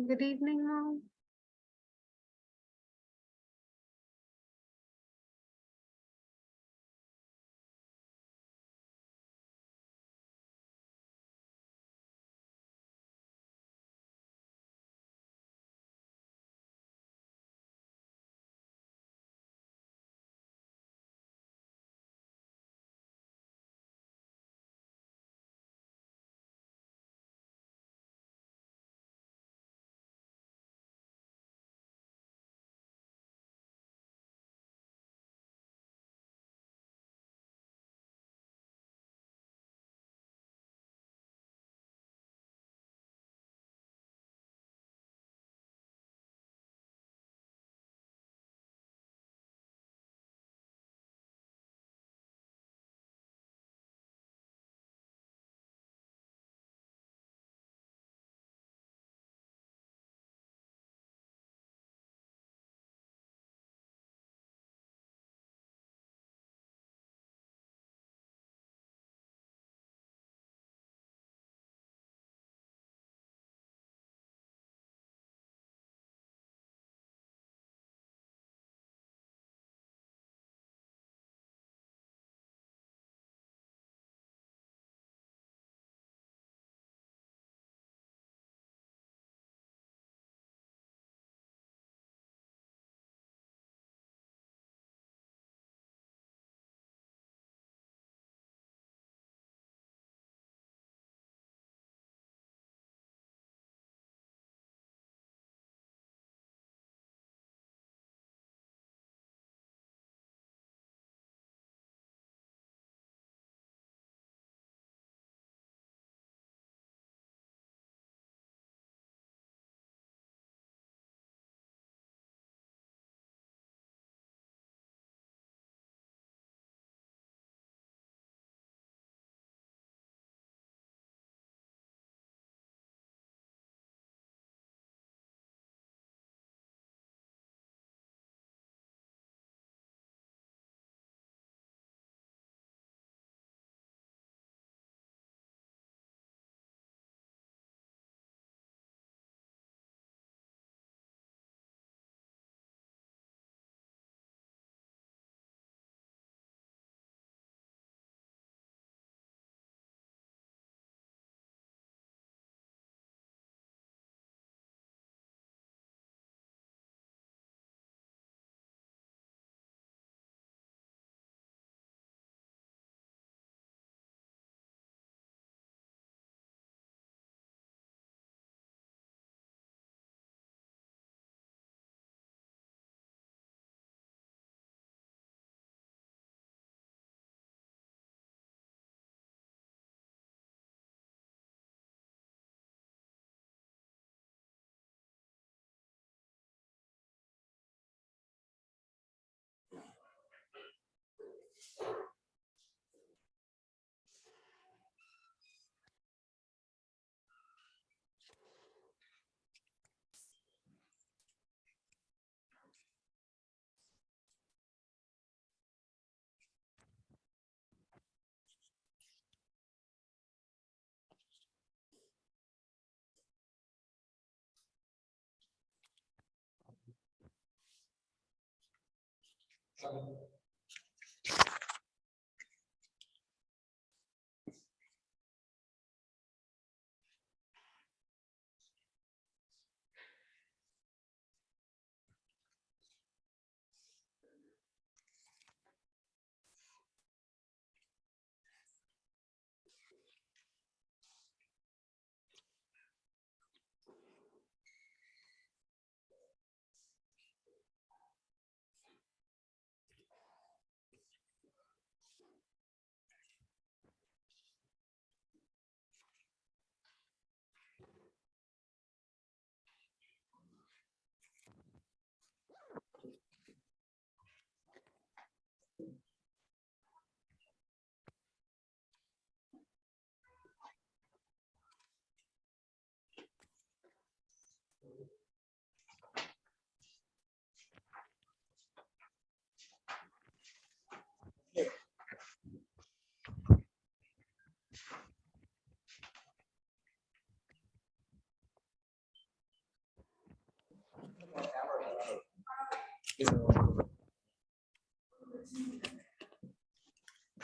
Good evening, Mom.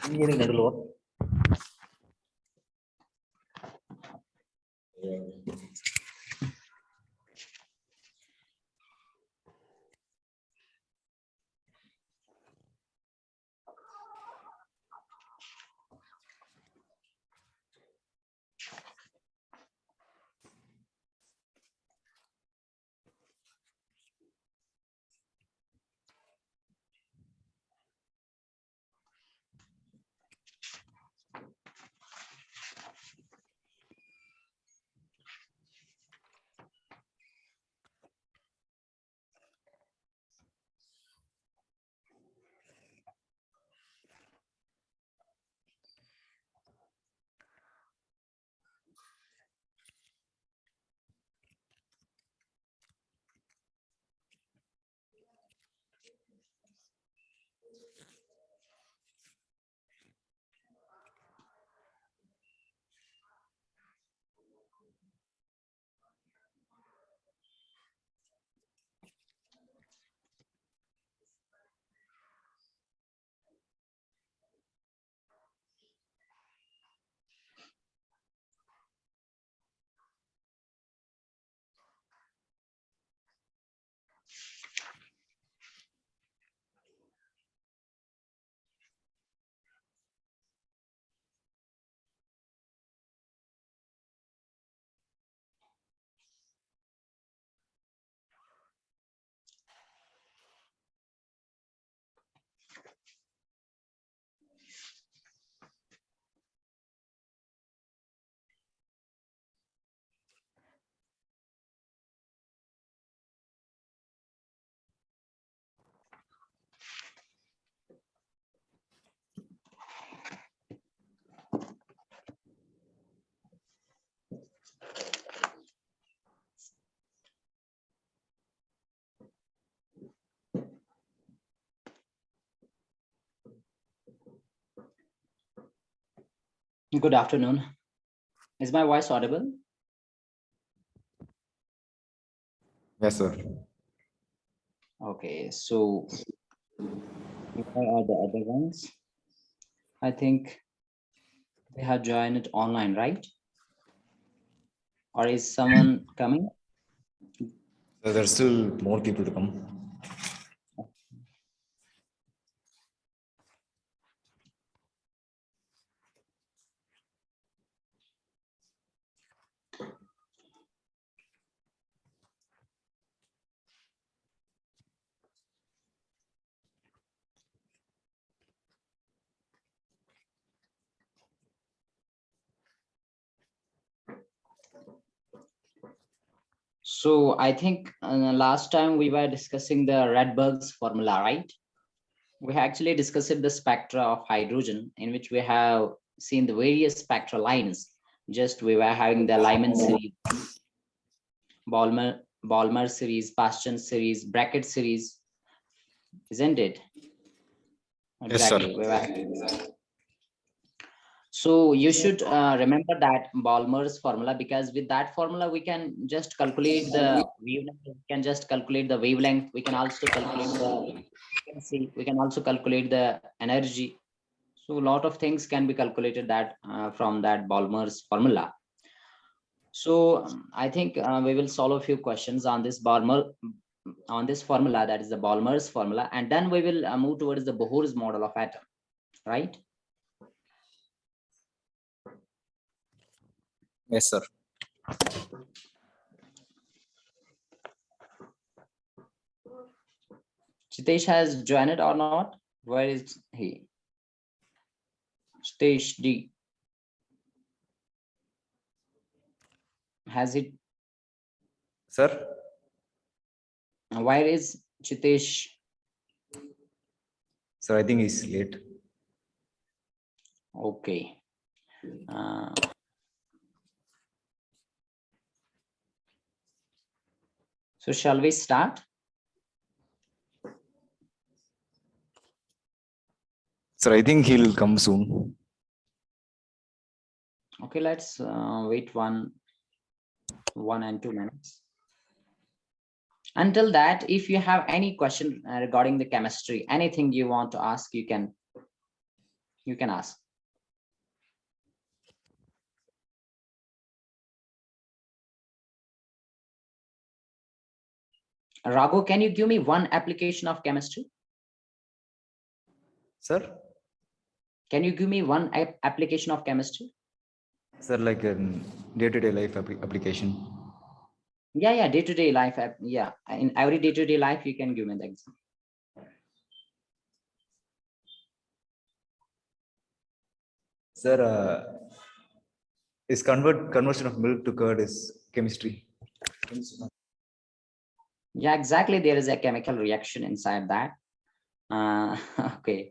Engineering நடுவுல Good afternoon. Is my voice audible? Yes, sir. Okay, so where are the other ones? I think they have joined it online, right? Or is someone coming? So there's still more people to come. So I think last time we were discussing the Rydberg's formula, right? We actually discussed the spectra of hydrogen, in which we have seen the various spectral lines. Just we were having the Lyman series, Balmer series, Bastian series, Brackett series, isn't it? Exactly. Yes, sir. So you should remember that Balmer's formula, because with that formula we can just calculate the wavelength. We can just calculate the wavelength. We can also calculate the frequency. We can also calculate the energy. So a lot of things can be calculated that from that Balmer's formula. So I think we will solve a few questions on this on this formula, that is the Balmer's formula, and then we will move towards the Bohr's model of atom, right? Yes, sir. Chitesh has joined it or not? Where is he? Chitesh D. Has it? Sir? Where is Chitesh? Sir, I think he's late. Okay. So shall we start? Sir, I think he'll come soon. Okay, let's wait 1 and 2 minutes. Until that, if you have any question regarding the chemistry, anything you want to ask, you can ask. Raghu, can you give me one application of chemistry? Sir? Can you give me one application of chemistry? Sir, like a day-to-day life application. Yeah, day-to-day life. Yeah, in every day-to-day life, you can give me the example. Sir, is conversion of milk to curd is chemistry. Yeah, exactly. There is a chemical reaction inside that. Okay,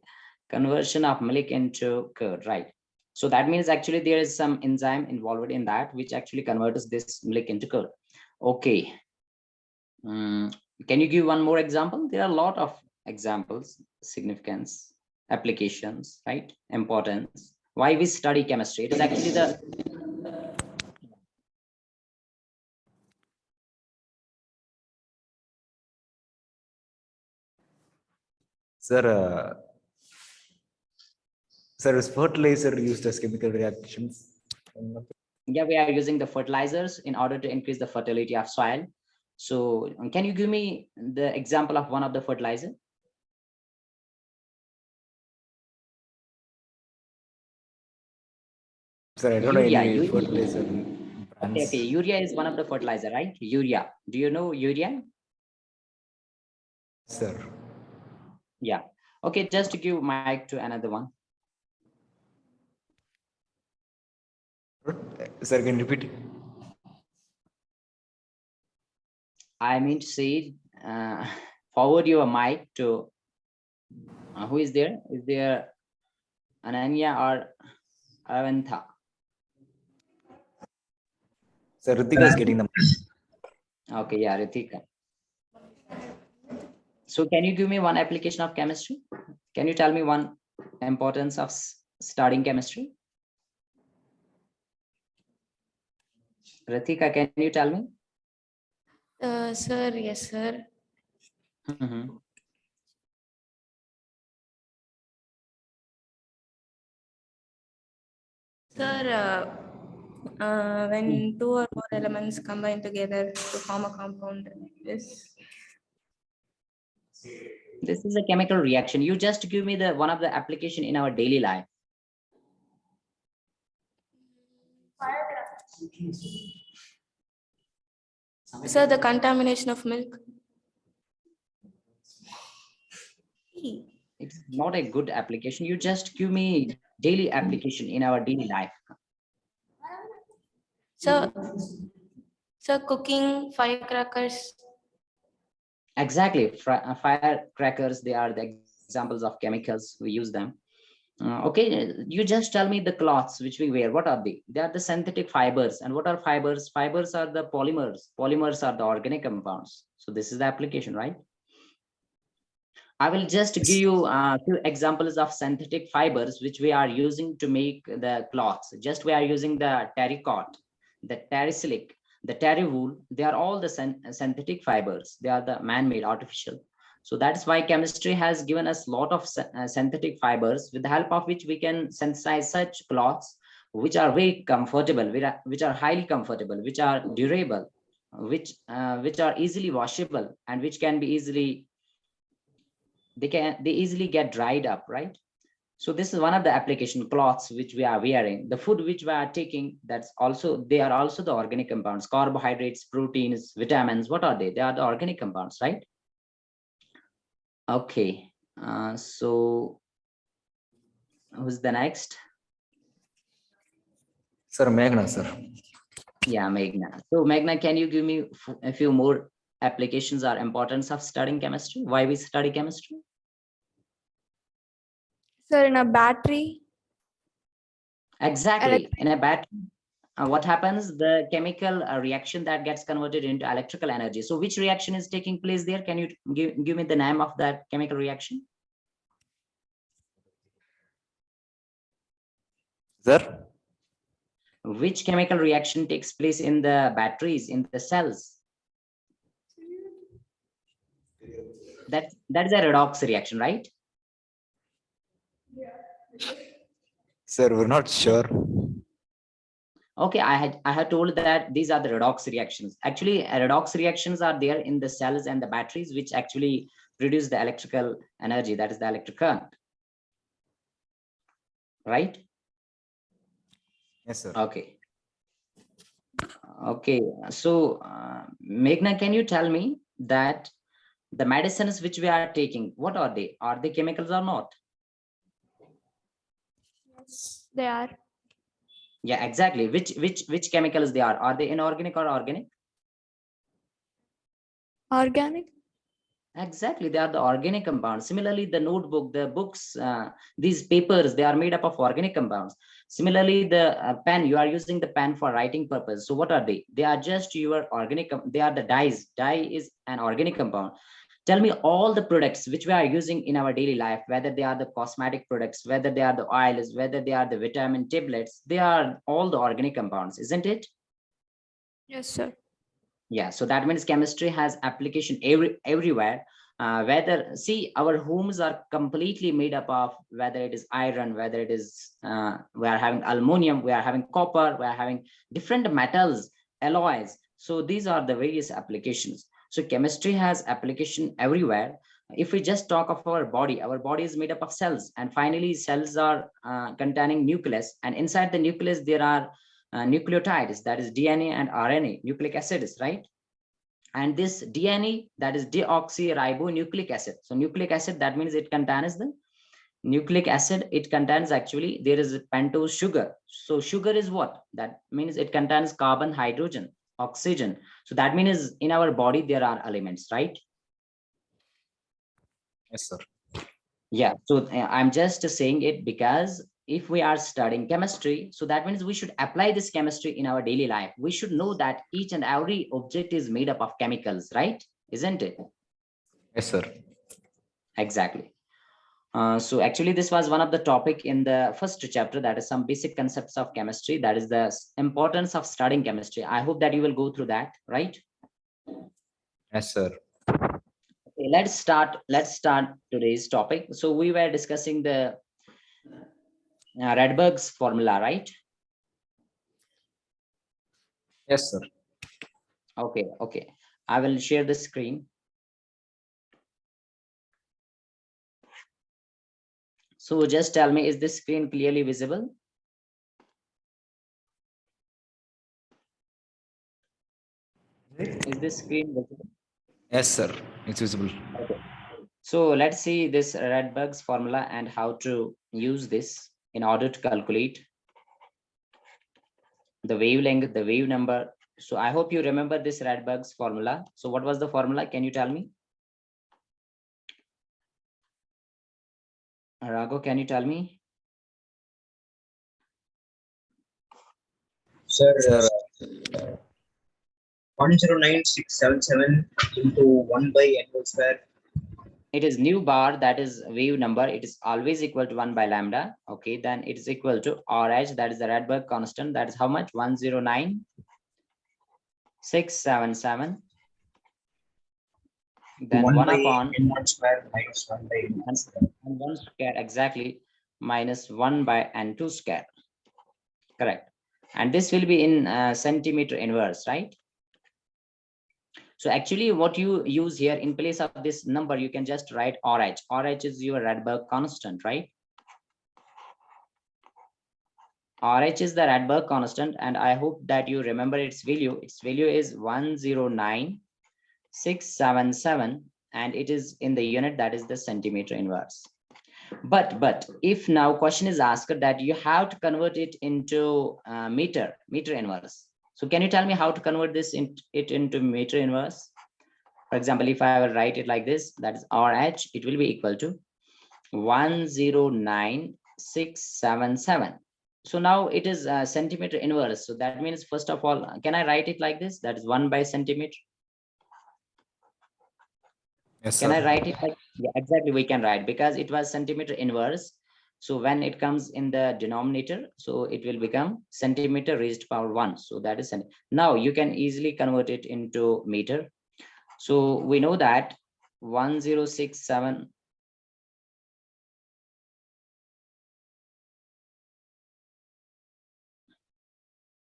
conversion of milk into curd, right? So that means actually there is some enzyme involved in that, which actually converts this milk into curd. Okay. Can you give one more example? There are a lot of examples, significance, applications, right? Importance. Why we study chemistry? It is actually the Sir, sir, is fertilizer used as chemical reactions? yeah, we are using the fertilizers in order to increase the fertility of soil. So can you give me the example of one of the fertilizer? Sir, I don't know Urea. any fertilizer brands. Okay. Urea is one of the fertilizer, right? Urea. Do you know urea? Sir. Yeah. Okay, just to give mic to another one. Sir, can you repeat? I mean to say, forward your mic to who is there? Is there Ananya or Avantha? Sir, Ritika is getting them. Okay, yeah, Ritika. So can you give me one application of chemistry? Can you tell me one importance of studying chemistry? Ritika, can you tell me? Sir, yes, sir. Mhm. Sir, when two or more elements combine together to form a compound, this. This is a chemical reaction. You just give me the one of the application in our daily life. Sir, the contamination of milk. It's not a good application. You just give me daily application in our daily life. Sir, cooking firecrackers. Exactly. Firecrackers, they are the examples of chemicals. We use them. Okay, you just tell me the cloths which we wear. What are they? They are the synthetic fibers. And what are fibers? Fibers are the polymers. Polymers are the organic compounds. So this is the application, right? I will just give you a few examples of synthetic fibers which we are using to make the cloths. Just we are using the terracotta, the terrysilk, the terry wool. They are all the synthetic fibers. They are the man-made, artificial. So that's why chemistry has given us a lot of synthetic fibers, with the help of which we can synthesize such cloths which are very comfortable, which are highly comfortable, which are durable, which are easily washable, and which can be easily they easily get dried up, right? So this is one of the application, cloths which we are wearing, the food which we are taking. That's also, they are also the organic compounds, carbohydrates, proteins, vitamins. What are they are the organic compounds, right? Okay. So who's the next? Sir, Meghna, sir. Yeah, Meghna. So Meghna, can you give me a few more applications or importance of studying chemistry? Why we study chemistry? Sir, in a battery. Exactly. In a battery, what happens? The chemical reaction that gets converted into electrical energy. So which reaction is taking place there? Can you give me the name of that chemical reaction? Sir? Which chemical reaction takes place in the batteries, in the cells? That is a redox reaction, right? Sir, we're not sure. Okay, I had told that these are the redox reactions. Actually, redox reactions are there in the cells and the batteries, which actually produce the electrical energy, that is the electric current, right? Yes, sir. Okay. Okay, so Meghna, can you tell me that the medicines which we are taking, what are they? Are they chemicals or not? Yes, they are. Yeah, exactly. Which chemicals they are? Are they inorganic or organic? Organic. Exactly, they are the organic compounds. Similarly, the notebook, the books, these papers, they are made up of organic compounds. Similarly, the pen, you are using the pen for writing purpose. So what are they? They are just your organic, they are the dyes. Dye is an organic compound. Tell me all the products which we are using in our daily life, whether they are the cosmetic products, whether they are the oils, whether they are the vitamin tablets, they are all the organic compounds, isn't it? Yes, sir. Yeah, so that means chemistry has application everywhere. Whether see our homes are completely made up of, whether it is iron, whether it is we are having aluminum, we are having copper, we are having different metals, alloys. So these are the various applications. So chemistry has application everywhere. If we just talk of our body is made up of cells, and finally cells are containing nucleus, and inside the nucleus there are nucleotides, that is DNA and RNA, nucleic acids, right? And this DNA, that is deoxyribonucleic acid. So nucleic acid, that means it contains the nucleic acid. It contains actually, there is a pentose sugar. So sugar is what? That means it contains carbon, hydrogen, oxygen. So that means in our body there are elements, right? Yes, sir. Yeah, so I'm just saying it because if we are studying chemistry, so that means we should apply this chemistry in our daily life. We should know that each and every object is made up of chemicals, right? Isn't it? Yes, sir. Exactly. So actually, this was one of the topic in the first chapter, that is some basic concepts of chemistry. That is the importance of studying chemistry. I hope that you will go through that, right? Yes, sir. Okay, let's start today's topic. So we were discussing the Rydberg's formula, right? Yes, sir. Okay. I will share the screen. So just tell me, is this screen clearly visible? Is this screen visible? Yes, sir. It's visible. Okay. So let's see this Rydberg's formula and how to use this in order to calculate the wavelength, the wave number. So I hope you remember this Rydberg's formula. So what was the formula? Can you tell me? Raghu, can you tell me? Sir, Sir, 109677 into 1 by n whole square. It is nu bar, that is wave number. It is always equal to 1 by lambda. Okay, then it is equal to RH, that is the Rydberg constant. That is how much? 109,677. Then 1 by upon n1 square minus 1 by n1 square. n1 square, exactly, minus 1 by n2 square. Correct. And this will be in centimeter inverse, right? So actually what you use here in place of this number, you can just write RH. RH is your Rydberg constant, right? RH is the Rydberg constant, and I hope that you remember its value. Its value is 109,677, and it is in the unit, that is the centimeter inverse. But if now question is asked that you have to convert it into meter inverse. So can you tell me how to convert this into meter inverse? For example, if I will write it like this, that is RH, it will be equal to 109,677. So now it is centimeter inverse. So that means, first of all, can I write it like this? That is 1 by centimeter. yes, Can sir. I write it like, yeah, exactly, we can write, because it was centimeter inverse. So when it comes in the denominator, so it will become centimeter raised to power 1. So that is, now you can easily convert it into meter. So we know that 1067.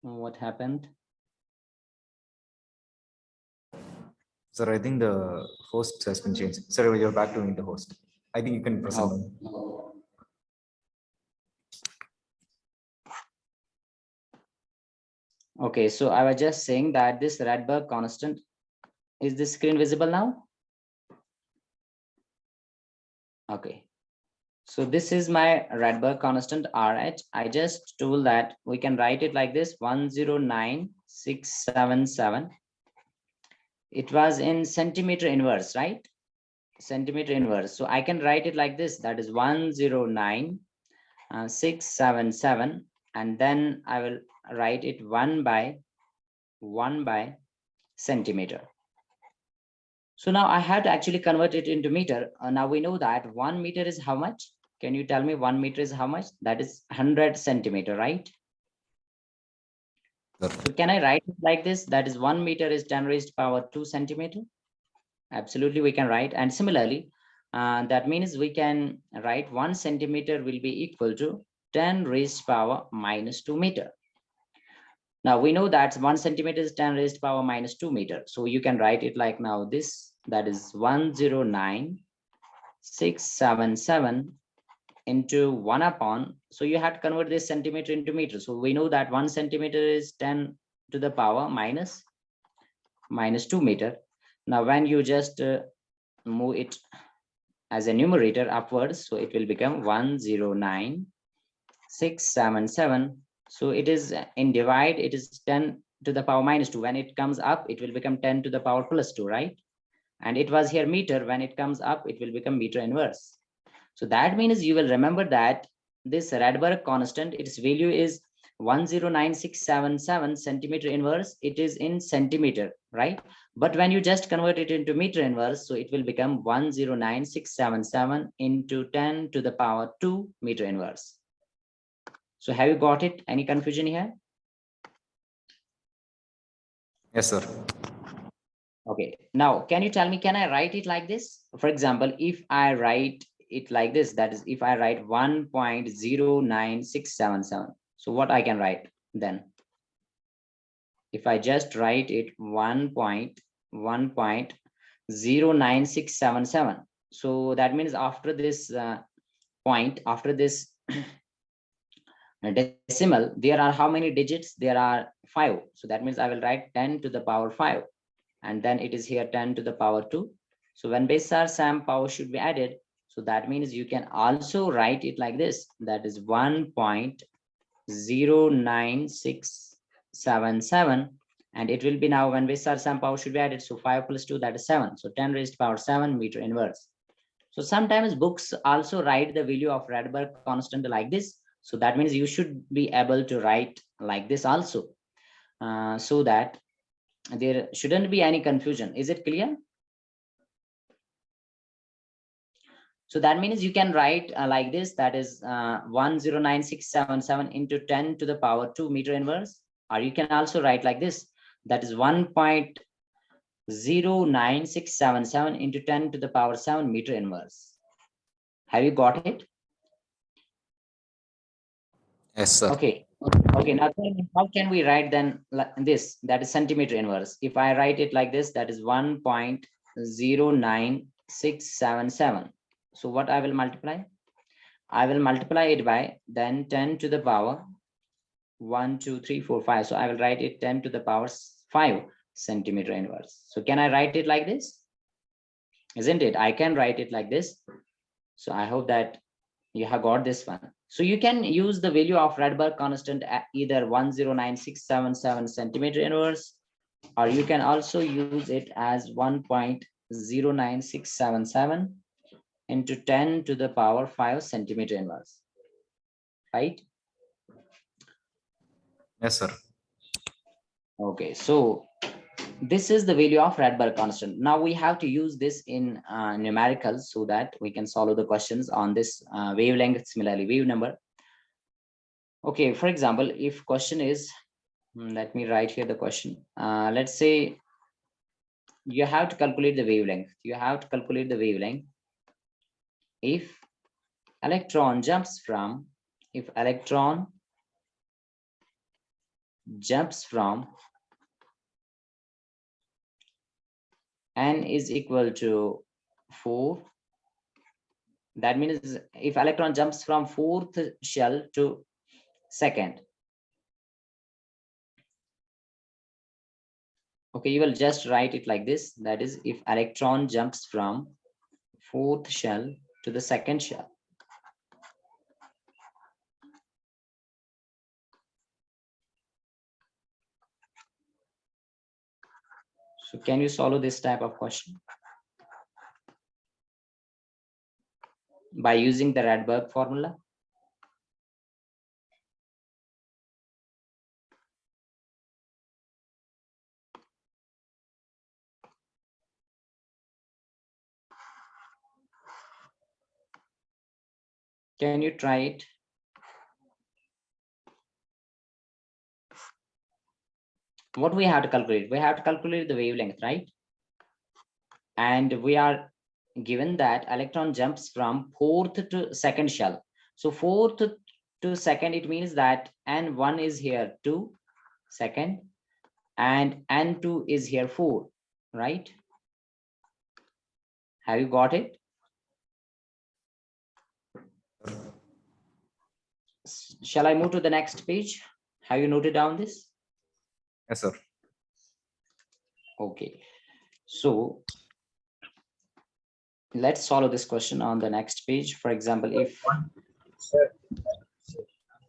What happened? Sir, I think the host has been changed. Sir, you're back to being the host. I think you can present. Oh. Okay, so I was just saying that this Rydberg constant, is the screen visible now? Okay. So this is my Rydberg constant RH. I just told that we can write it like this: 109677. It was in centimeter inverse, right? Centimeter inverse. So I can write it like this, that is 109677, and then I will write it 1 by centimeter. So now I have to actually convert it into meter. Now we know that 1 meter is how much? Can you tell me 1 meter is how much? That is 100 centimeter, right? Sir. So can I write it like this? That is 1 meter is 10 raised power 2 centimeter. Absolutely, we can write. And similarly, that means we can write 1 centimeter will be equal to 10 raised power minus 2 meter. Now we know that 1 centimeter is 10 raised power minus 2 meter. So you can write it like now this, that is 109677 into 1 upon. So you have to convert this centimeter into meter. So we know that 1 centimeter is 10 to the power minus 2 meter. Now when you just move it as a numerator upwards, so it will become 109677. So it is in divide, it is 10 to the power minus 2. When it comes up, it will become 10 to the power plus 2, right? And it was here meter. When it comes up, it will become meter inverse. So that means you will remember that this Rydberg constant, its value is 109677 centimeter inverse. It is in centimeter, right? But when you just convert it into meter inverse, so it will become 109677 into 10 to the power 2 meter inverse. So have you got it? Any confusion here? Yes, sir. Okay. Now, can you tell me, can I write it like this? For example, if I write it like this, that is, if I write 1.09677, so what I can write then? If I just write it 1.09677, so that means after this point, after this decimal, there are how many digits? There are 5. So that means I will write 10 to the power 5, and then it is here 10 to the power 2. So when base are sum, power should be added. So that means you can also write it like this, that is 1.09677, and it will be now when base are sum, power should be added. So 5 plus 2, that is 7. So 10 raised power 7 meter inverse. So sometimes books also write the value of Rydberg constant like this. So that means you should be able to write like this also, so that there shouldn't be any confusion. Is it clear? So that means you can write like this, that is 109677 into 10 to the power 2 meter inverse, or you can also write like this, that is 1.09677 into 10 to the power 7 meter inverse. Have you got it? Yes, sir. Okay. Okay, now tell me, how can we write then like this, that is centimeter inverse? If I write it like this, that is 1.09677. So what I will multiply? I will multiply it by then 10 to the power 1, 2, 3, 4, 5. So I will write it 10 to the power 5 centimeter inverse. So can I write it like this? Isn't it? I can write it like this. So I hope that you have got this one. So you can use the value of Rydberg constant at either 109677 centimeter inverse, or you can also use it as 1.09677 into 10 to the power 5 centimeter inverse, right? Yes, sir. Okay, so this is the value of Rydberg constant. Now we have to use this in numericals so that we can solve the questions on this wavelength, similarly wave number. Okay, for example, if question is, let me write here the question. Let's say you have to calculate the wavelength. You have to calculate the wavelength. If electron jumps from, n is equal to 4, that means if electron jumps from 4th shell to 2nd, okay, you will just write it like this. That is, if electron jumps from 4th shell to the 2nd shell. So can you solve this type of question by using the Rydberg formula? Can you try it? What we have to calculate? We have to calculate the wavelength, right? And we are given that electron jumps from 4th to 2nd shell. So 4th to 2nd, it means that n1 is here 2 second and n2 is here 4, right? Have you got it? Shall I move to the next page? Have you noted down this? Yes, sir. Okay, so let's solve this question on the next page. For example, if Sir,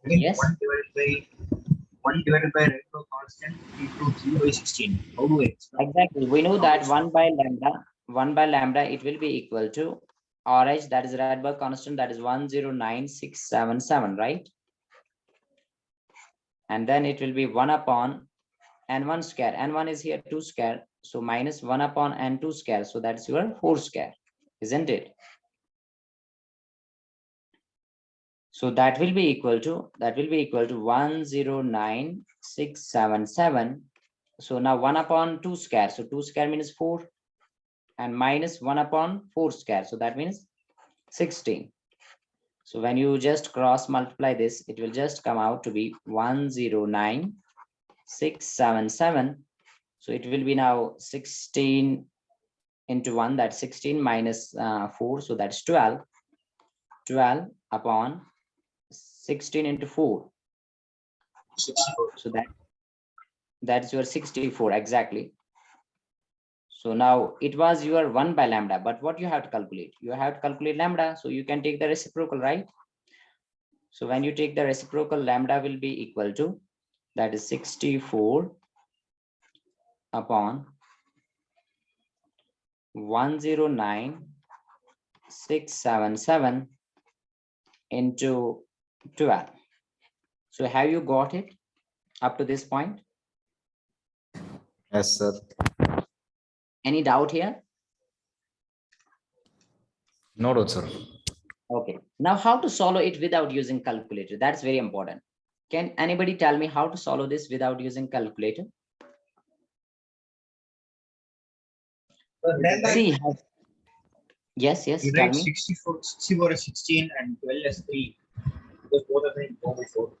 again, Yes. 1 divided by Rydberg constant into 3 by 16. How do I explain? exactly, we know that 1 by lambda, it will be equal to RH, that is Rydberg constant, that is 109677, right? And then it will be 1 upon n1 square. N1 is here 2 square, so minus 1 upon n2 square, so that's your 4 square, isn't it? So that will be equal to 109677. So now 1 upon 2 square, so 2 square means 4, and minus 1 upon 4 square, so that means 16. So when you just cross multiply this, it will just come out to be 109677. So it will be now 16 into 1, that's 16 minus 4, so that's 12. 12 upon 16 into 4. 64. So that's your 64 exactly. So now it was your 1 by lambda, but what you have to calculate? You have to calculate lambda, so you can take the reciprocal, right? So when you take the reciprocal, lambda will be equal to, that is 64 upon 109677 into 12. So have you got it up to this point? Yes, sir. Any doubt here? No doubt, sir. Okay, now how to solve it without using calculator? That's very important. Can anybody tell me how to solve this without using calculator? See, yes, You tell write me. 64 as 16 and 12 as 3. Because both of them 4 by 4.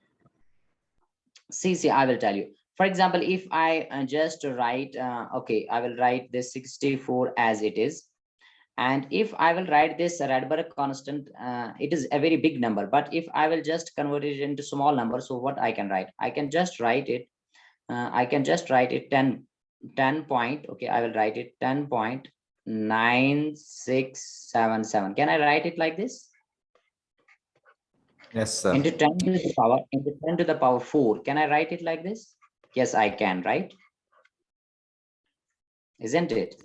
See, I will tell you. For example, if I just write, okay, I will write this 64 as it is. And if I will write this Rydberg constant, it is a very big number. But if I will just convert it into small number, so what I can write? I can just write it. 10 point. Okay, I will write it 10.9677. Can I write it like this? Yes, sir. Into 10 to the power 4. Can I write it like this? Yes, I can, right? Isn't it?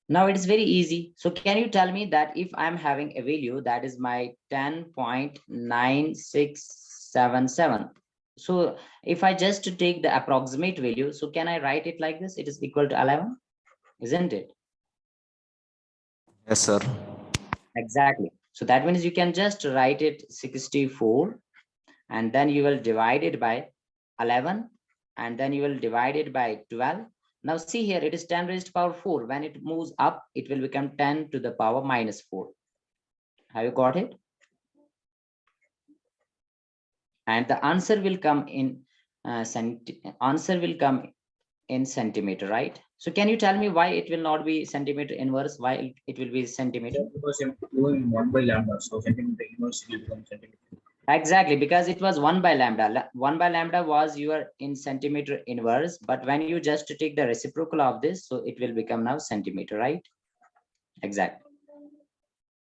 Now it is very easy. So can you tell me that if I'm having a value that is my 10.9677. So if I just take the approximate value, so can I write it like this? It is equal to 11, isn't it? Yes, sir. Exactly. So that means you can just write it 64 and then you will divide it by 11 and then you will divide it by 12 Now see here, it is 10 raised to power 4. When it moves up, it will become 10 to the power minus 4. Have you got it? And the answer will come in centimeter, right? So can you tell me why it will not be centimeter inverse? Why it will be centimeter? Because I'm doing 1 by lambda, so centimeter inverse will become centimeter. Exactly, because it was 1 by lambda. 1 by lambda was your in centimeter inverse, but when you just take the reciprocal of this, so it will become now centimeter, right? Exactly.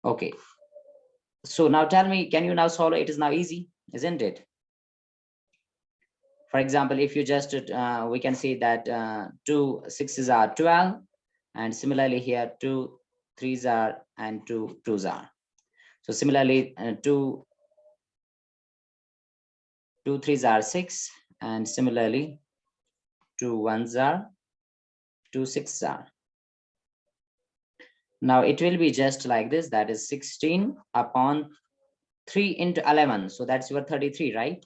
Okay. So now tell me, can you now solve it? Is now easy, isn't it? For example, if you just, we can see that 2 6s are 12, and similarly here 2 3s are and 2 2s are. So similarly, 2 3s are 6, and similarly 2 1s are 2 6s are. Now it will be just like this, that is 16 upon 3 into 11. So that's your 33, right?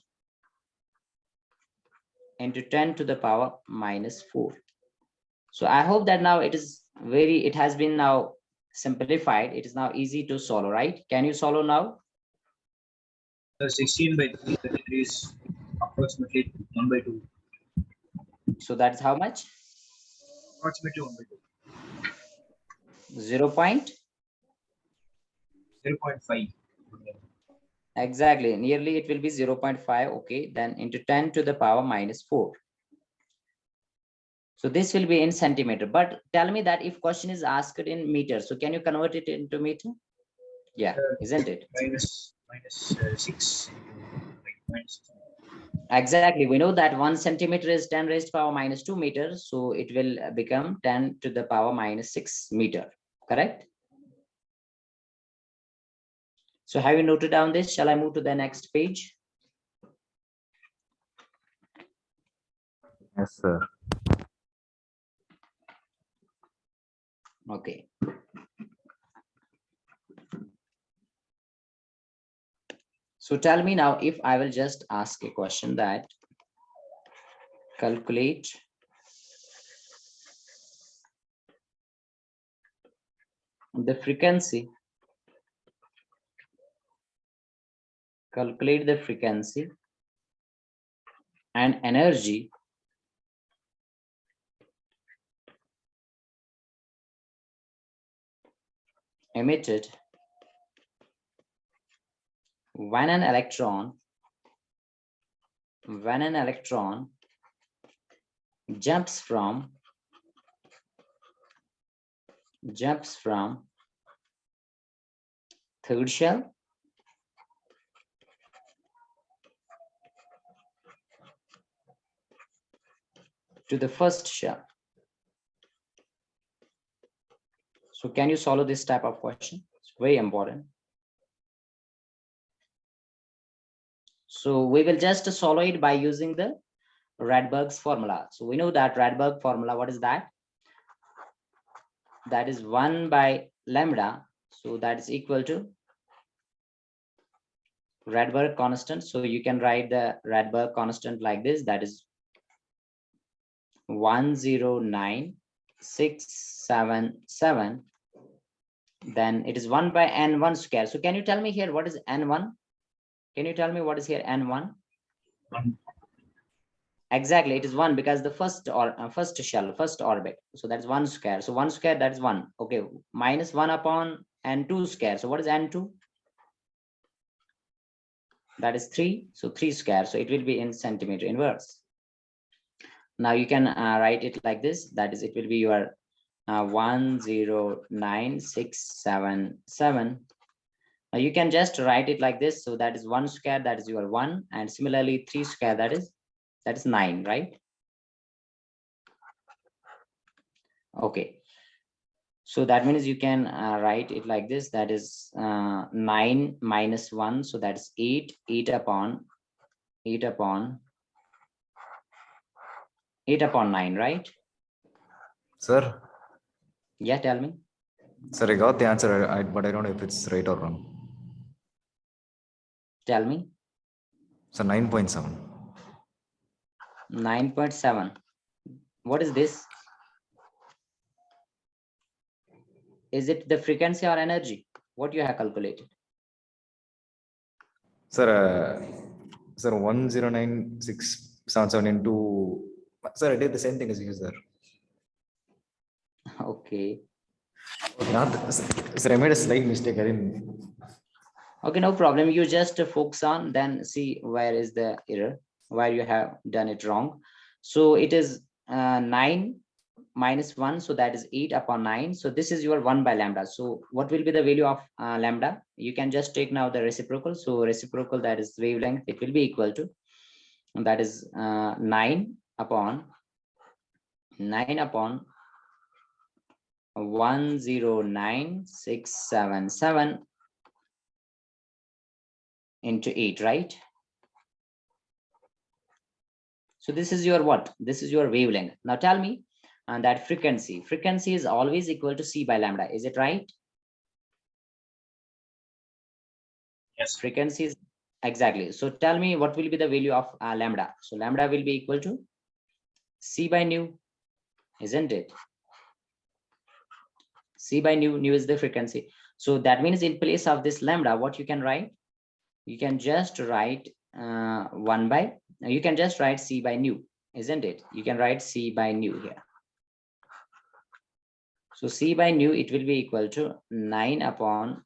Into 10 to the power minus 4. So I hope that now it has been now simplified. It is now easy to solve, right? Can you solve now? 16 by 3, 33 is approximately 1 by 2. So that's how much? Approximately 1 by 2. 0.5. Exactly. Nearly it will be 0.5. Okay. Then into 10 to the power minus 4. So this will be in centimeter. But tell me that if question is asked in meter, so can you convert it into meter? Yeah, isn't it? Minus 6. Minus 6. Exactly. We know that 1 centimeter is 10 raised to power minus 2 meters. So it will become 10 to the power minus 6 meter. Correct? So have you noted down this? Shall I move to the next page? Yes, sir. Okay. So tell me now, if I will just ask a question that calculate the frequency, and energy emitted when an electron jumps from third shell to the first shell. So can you solve this type of question? It's very important. So we will just solve it by using the Rydberg's formula. So we know that Rydberg formula, what is that? That is 1 by lambda. So that is equal to Rydberg constant. So you can write the Rydberg constant like this. That is 109,677. Then it is 1 by n1 square. So can you tell me here what is n1? Can you tell me what is here n1? 1. Exactly, it is 1 because the first shell, first orbit. So that's 1 square. So 1 square, that is 1. Okay, minus 1 upon n2 square. So what is n2? That is 3. So 3 square. So it will be in centimeter inverse. Now you can write it like this. That is, it will be your 109,677. You can just write it like this. So that is 1 square, that is your 1, and similarly 3 square, that is 9, right? Okay. So that means you can write it like this. That is 9 minus 1. So that's 8 upon 9, right? Sir, Yeah, tell me. sir, I got the answer, but I don't know if it's right or wrong. Tell me. So 9.7. 9.7. What is this? Is it the frequency or energy? What you have calculated? Sir, sir, 109677 into, sir, I did the same thing as you, sir. Okay. Not, sir, I made a slight mistake. I didn't. Okay, no problem. You just focus on, then see where is the error, where you have done it wrong. So it is 9 minus 1, so that is 8 upon 9. So this is your 1 by lambda. So what will be the value of lambda? You can just take now the reciprocal. So reciprocal, that is wavelength, it will be equal to, and that is 9 upon 109,677 into 8, right? So this is your what? This is your wavelength. Now tell me, and that frequency is always equal to c by lambda. Is it right? Yes. Frequency is exactly. So tell me what will be the value of lambda. So lambda will be equal to c by nu, isn't it? C by nu is the frequency. So that means in place of this lambda, what you can write? You can just write 1 by, you can just write c by nu, isn't it? You can write c by nu here. So c by nu, it will be equal to 9 upon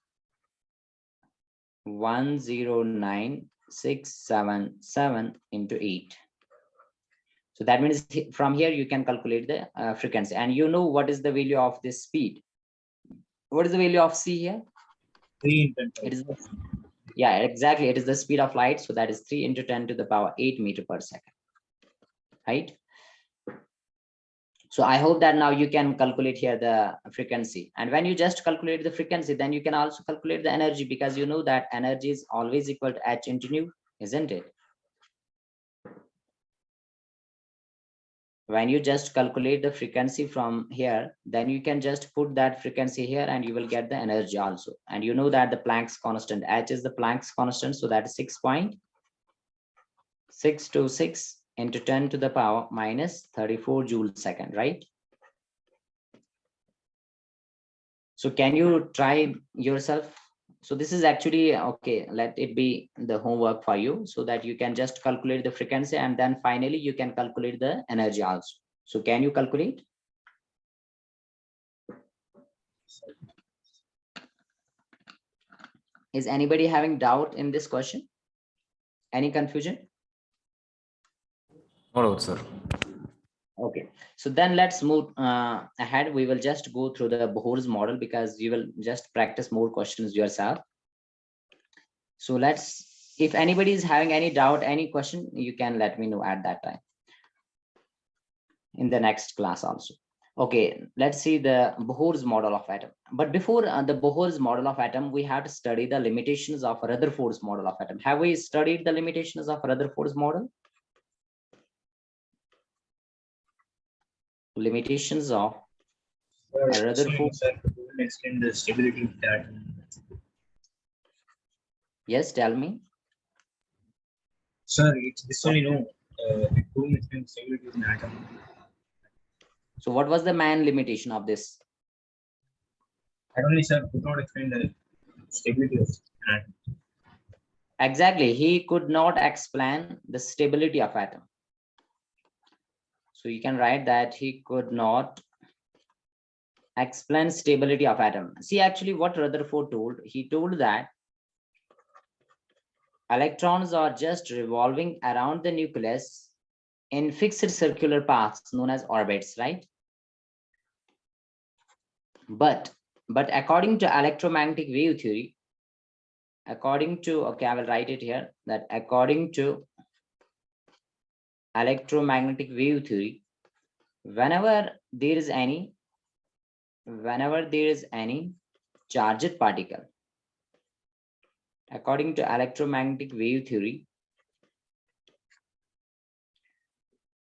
109,677 into 8. So that means from here you can calculate the frequency, and you know what is the value of this speed. What is the value of c here? 3 into 10. It is, yeah, exactly. It is the speed of light. So that is 3 into 10 to the power 8 meter per second, right? So I hope that now you can calculate here the frequency. And when you just calculate the frequency, then you can also calculate the energy, because you know that energy is always equal to h into nu, isn't it? When you just calculate the frequency from here, then you can just put that frequency here and you will get the energy also. And you know that the Planck's constant, h is the Planck's constant, so that is 6.626 into 10 to the power minus 34 joule second, right? So can you try yourself? So this is actually, okay, let it be the homework for you, so that you can just calculate the frequency, and then finally you can calculate the energy also. So can you calculate? Is anybody having doubt in this question? Any confusion? No doubt, sir. Okay, so then let's move ahead. We will just go through the Bohr's model, because you will just practice more questions yourself. So let's, if anybody is having any doubt, any question, you can let me know at that time in the next class also. Okay, let's see the Bohr's model of atom. But before the Bohr's model of atom, we have to study the limitations of Rutherford's model of atom. Have we studied the limitations of Rutherford's model? Limitations of Rutherford. Sir, you will explain the stability of that. Yes, tell me. Sir, it's this only no. It couldn't explain stability of an atom. So what was the main limitation of this? Not only, sir, could not explain the stability of an atom. Exactly, he could not explain the stability of atom. So you can write that he could not explain stability of atom. See, actually what Rutherford told, he told that electrons are just revolving around the nucleus in fixed circular paths known as orbits, right? But according to electromagnetic wave theory, according to, okay, I will write it here, that according to electromagnetic wave theory, whenever there is any charged particle, according to electromagnetic wave theory,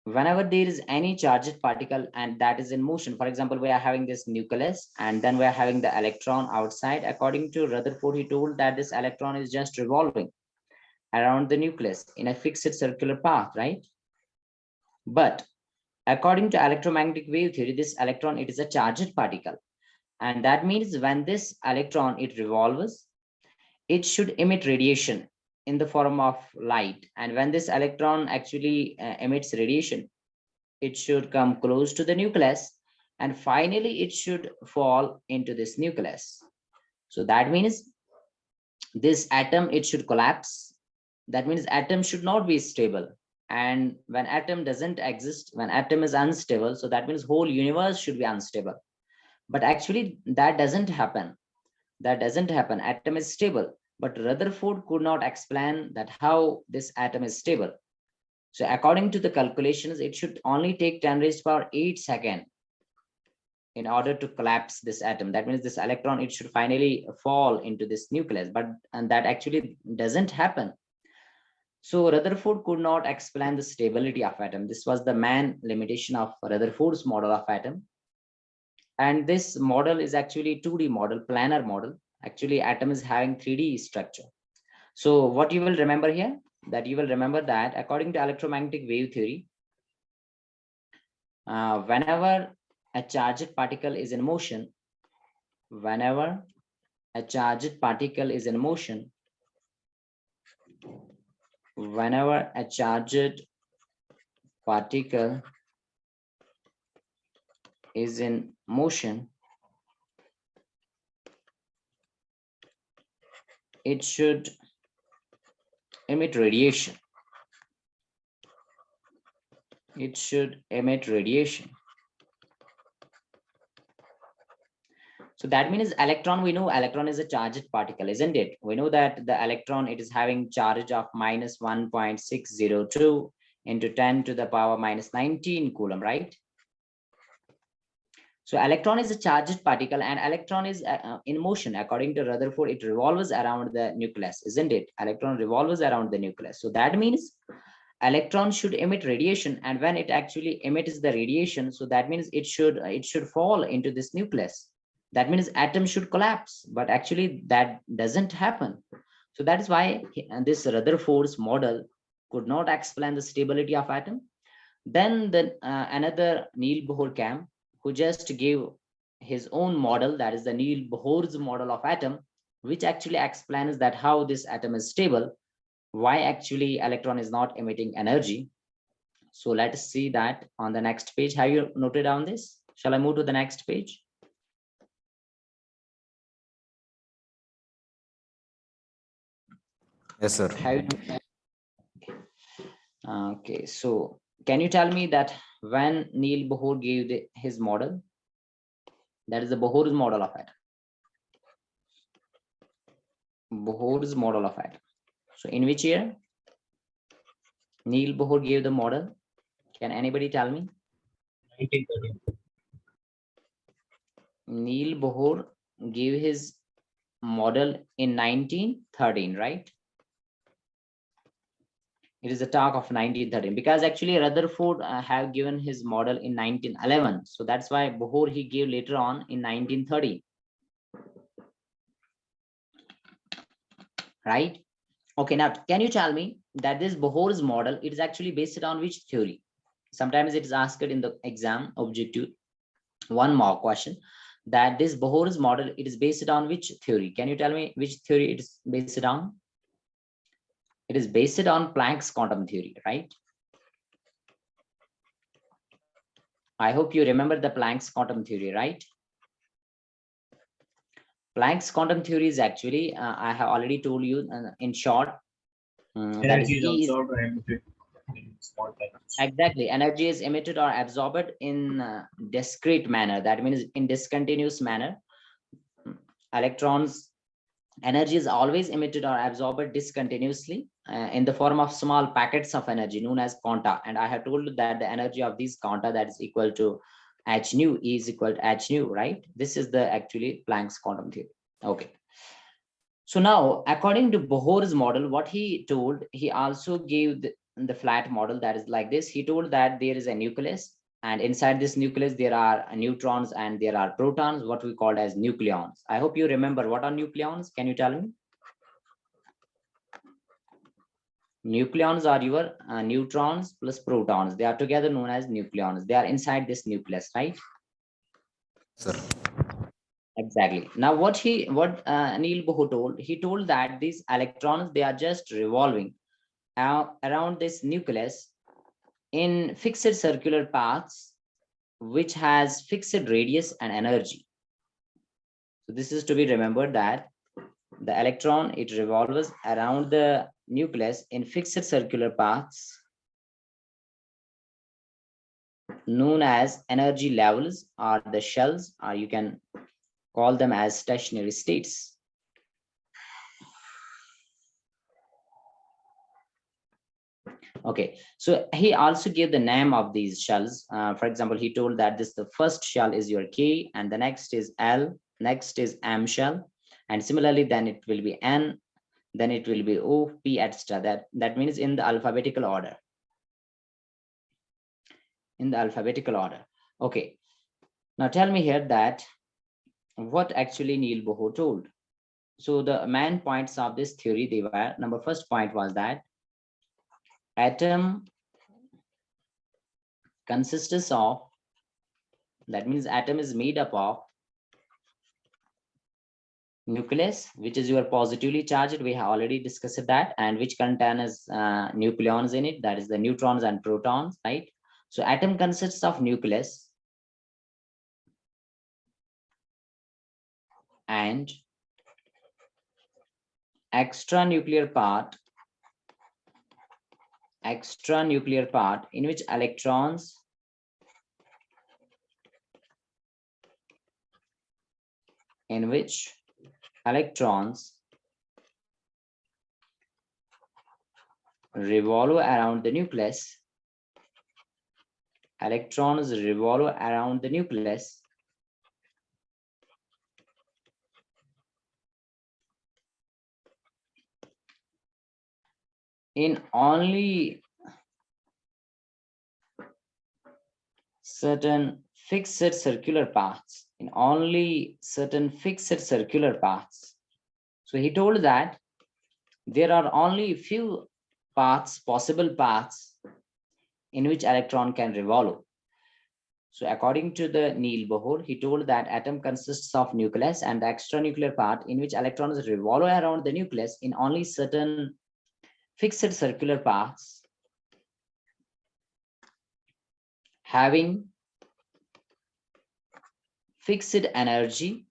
whenever there is any charged particle and that is in motion, for example, we are having this nucleus and then we are having the electron outside. According to Rutherford, he told that this electron is just revolving around the nucleus in a fixed circular path, right? But according to electromagnetic wave theory, this electron, it is a charged particle. And that means when this electron, it revolves, it should emit radiation in the form of light. And when this electron actually emits radiation, it should come close to the nucleus, and finally it should fall into this nucleus. So that means this atom, it should collapse. That means atom should not be stable. And when atom doesn't exist, when atom is unstable, so that means whole universe should be unstable. But actually that doesn't happen. That doesn't happen. Atom is stable. But Rutherford could not explain that how this atom is stable. So according to the calculations, it should only take 10 raised to power 8 seconds in order to collapse this atom. That means this electron, it should finally fall into this nucleus, but and that actually doesn't happen. So Rutherford could not explain the stability of atom. This was the main limitation of Rutherford's model of atom. And this model is actually 2D model, planar model. Actually, atom is having 3D structure. So what you will remember here, that you will remember that according to electromagnetic wave theory, whenever a charged particle is in motion, whenever a charged particle is in motion, whenever a charged particle is in motion, it should emit radiation. It should emit radiation. So that means electron, we know electron is a charged particle, isn't it? We know that the electron, it is having charge of minus 1.602 into 10 to the power minus 19 coulomb, right? So electron is a charged particle, and electron is in motion. According to Rutherford, it revolves around the nucleus, isn't it? Electron revolves around the nucleus. So that means electron should emit radiation, and when it actually emits the radiation, so that means it should fall into this nucleus. That means atom should collapse, but actually that doesn't happen. So that is why this Rutherford's model could not explain the stability of atom. Then the another Neil Bohr came, who just gave his own model, that is the Neil Bohr's model of atom, which actually explains that how this atom is stable, why actually electron is not emitting energy. So let us see that on the next page. Have you noted down this? Shall I move to the next page? Yes, sir. Have you? Okay, so can you tell me that when Neil Bohr gave his model, that is the Bohr's model of atom, Bohr's model of atom. So in which year Neil Bohr gave the model? Can anybody tell me? 1913. Neil Bohr gave his model in 1913, right? It is a talk of 1913, because actually Rutherford have given his model in 1911. So that's why Bohr he gave later on in 1930. Right? Okay, now can you tell me that this Bohr's model, it is actually based on which theory? Sometimes it is asked in the exam objective, one more question, that this Bohr's model, it is based on which theory? Can you tell me which theory it is based on? It is based on Planck's quantum theory, right? I hope you remember the Planck's quantum theory, right? Planck's quantum theory is actually, I have already told you in short, that is Energy is E is absorbed or emitted in small particles. exactly, energy is emitted or absorbed in discrete manner. That means in discontinuous manner. Electrons, energy is always emitted or absorbed discontinuously in the form of small packets of energy known as quanta. And I have told you that the energy of these quanta, that is equal to h nu, E is equal to h nu, right? This is the actually Planck's quantum theory. Okay. So now, according to Bohr's model, what he told, he also gave the flat model that is like this. He told that there is a nucleus, and inside this nucleus, there are neutrons and there are protons, what we call as nucleons. I hope you remember what are nucleons. Can you tell me? Nucleons are your neutrons plus protons. They are together known as nucleons. They are inside this nucleus, right? Sir. Exactly. Now, what Neil Bohr told, he told that these electrons, they are just revolving around this nucleus in fixed circular paths, which has fixed radius and energy. So this is to be remembered that the electron, it revolves around the nucleus in fixed circular paths known as energy levels, or the shells, or you can call them as stationary states. Okay, so he also gave the name of these shells. For example, he told that this the first shell is your K, and the next is L, next is M shell, and similarly then it will be N, then it will be O, P, etc. That means in the alphabetical order. In the alphabetical order. Okay, now tell me here that what actually Neil Bohr told. So the main points of this theory, they were, number first point was that atom consists of, that means atom is made up of nucleus, which is your positively charged, we have already discussed that, and which contains nucleons in it, that is the neutrons and protons, right? So atom consists of nucleus and extranuclear part in which electrons revolve around the nucleus. Electrons revolve around the nucleus in only certain fixed circular paths. So he told that there are only few paths, possible paths, in which electron can revolve. So according to the Neil Bohr, he told that atom consists of nucleus and the extranuclear part in which electrons revolve around the nucleus in only certain fixed circular paths having fixed energy,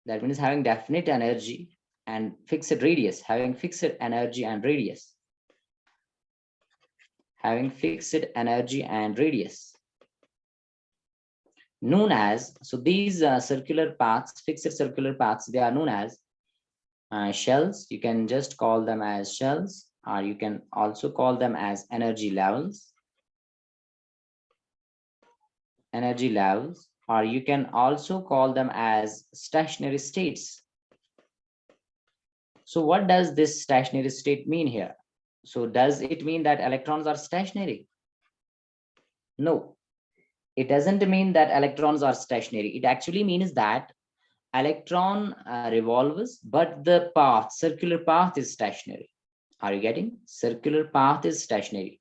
that means having definite energy, and fixed radius, having fixed energy and radius. Known as, so these circular paths, fixed circular paths, they are known as shells. You can just call them as shells, or you can also call them as energy levels, or you can also call them as stationary states. So what does this stationary state mean here? So does it mean that electrons are stationary? No, it doesn't mean that electrons are stationary. It actually means that electron revolves, but the path, circular path, is stationary. Are you getting? Circular path is stationary.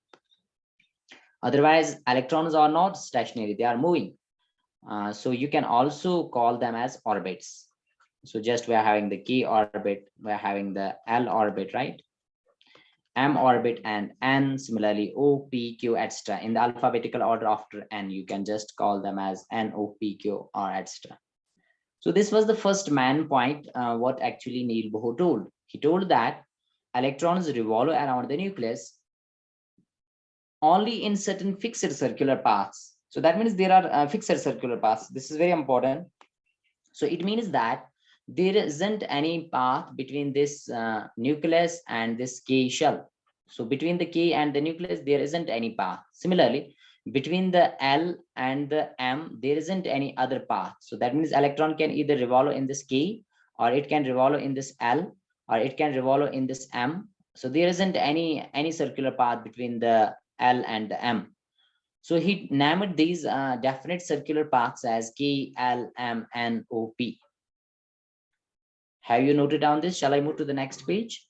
Otherwise, electrons are not stationary, they are moving. So you can also call them as orbits. So just we are having the K orbit, we are having the L orbit, right? M orbit and N, similarly O, P, Q, etc. In the alphabetical order after N, you can just call them as N, O, P, Q, or etc. So this was the first main point, what actually Neil Bohr told. He told that electrons revolve around the nucleus only in certain fixed circular paths. So that means there are fixed circular paths. This is very important. So it means that there isn't any path between this nucleus and this K shell. So between the K and the nucleus, there isn't any path. Similarly, between the L and the M, there isn't any other path. So that means electron can either revolve in this K, or it can revolve in this L, or it can revolve in this M. So there isn't any circular path between the L and the M. So he named these definite circular paths as K, L, M, N, O, P. Have you noted down this? Shall I move to the next page?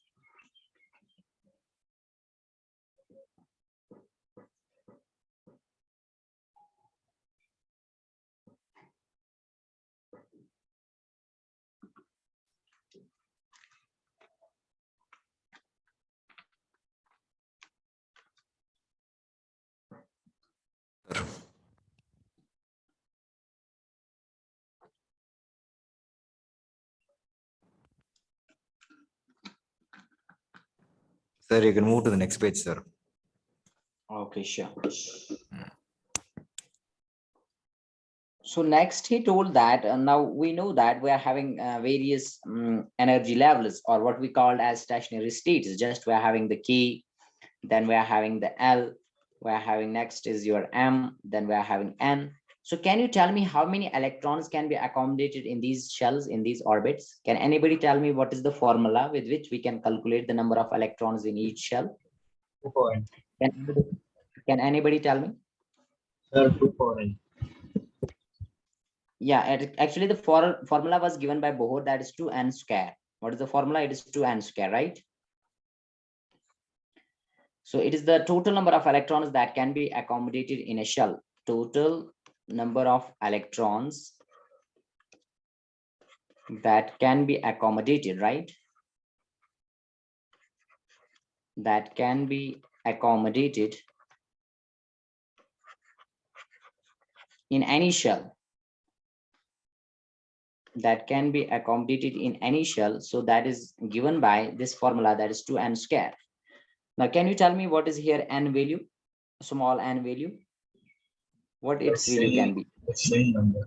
Sir, you can move to the next page, sir. Okay, sure. So next he told that now we know that we are having various energy levels, or what we called as stationary states. Just we are having the K, then we are having the L, we are having next is your M, then we are having N. So can you tell me how many electrons can be accommodated in these shells, in these orbits? Can anybody tell me what is the formula with which we can calculate the number of electrons in each shell? 2 power n. Can anybody tell me? Sir, 2 power n. Yeah, actually the formula was given by Bohr, that is 2n square. What is the formula? It is 2n square, right? So it is the total number of electrons that can be accommodated in a shell. Total number of electrons that can be accommodated, right? That can be accommodated in any shell. That can be accommodated in any shell. So that is given by this formula, that is 2n square. Now, can you tell me what is here n value, small n value? What its value can be? The shell number.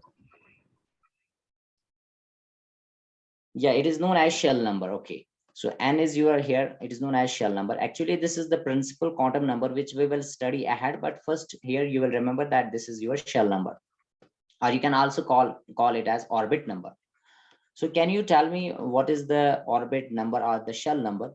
Yeah, it is known as shell number. Okay. So n is your here, it is known as shell number. Actually, this is the principal quantum number which we will study ahead. But first here you will remember that this is your shell number. Or you can also call it as orbit number. So can you tell me what is the orbit number or the shell number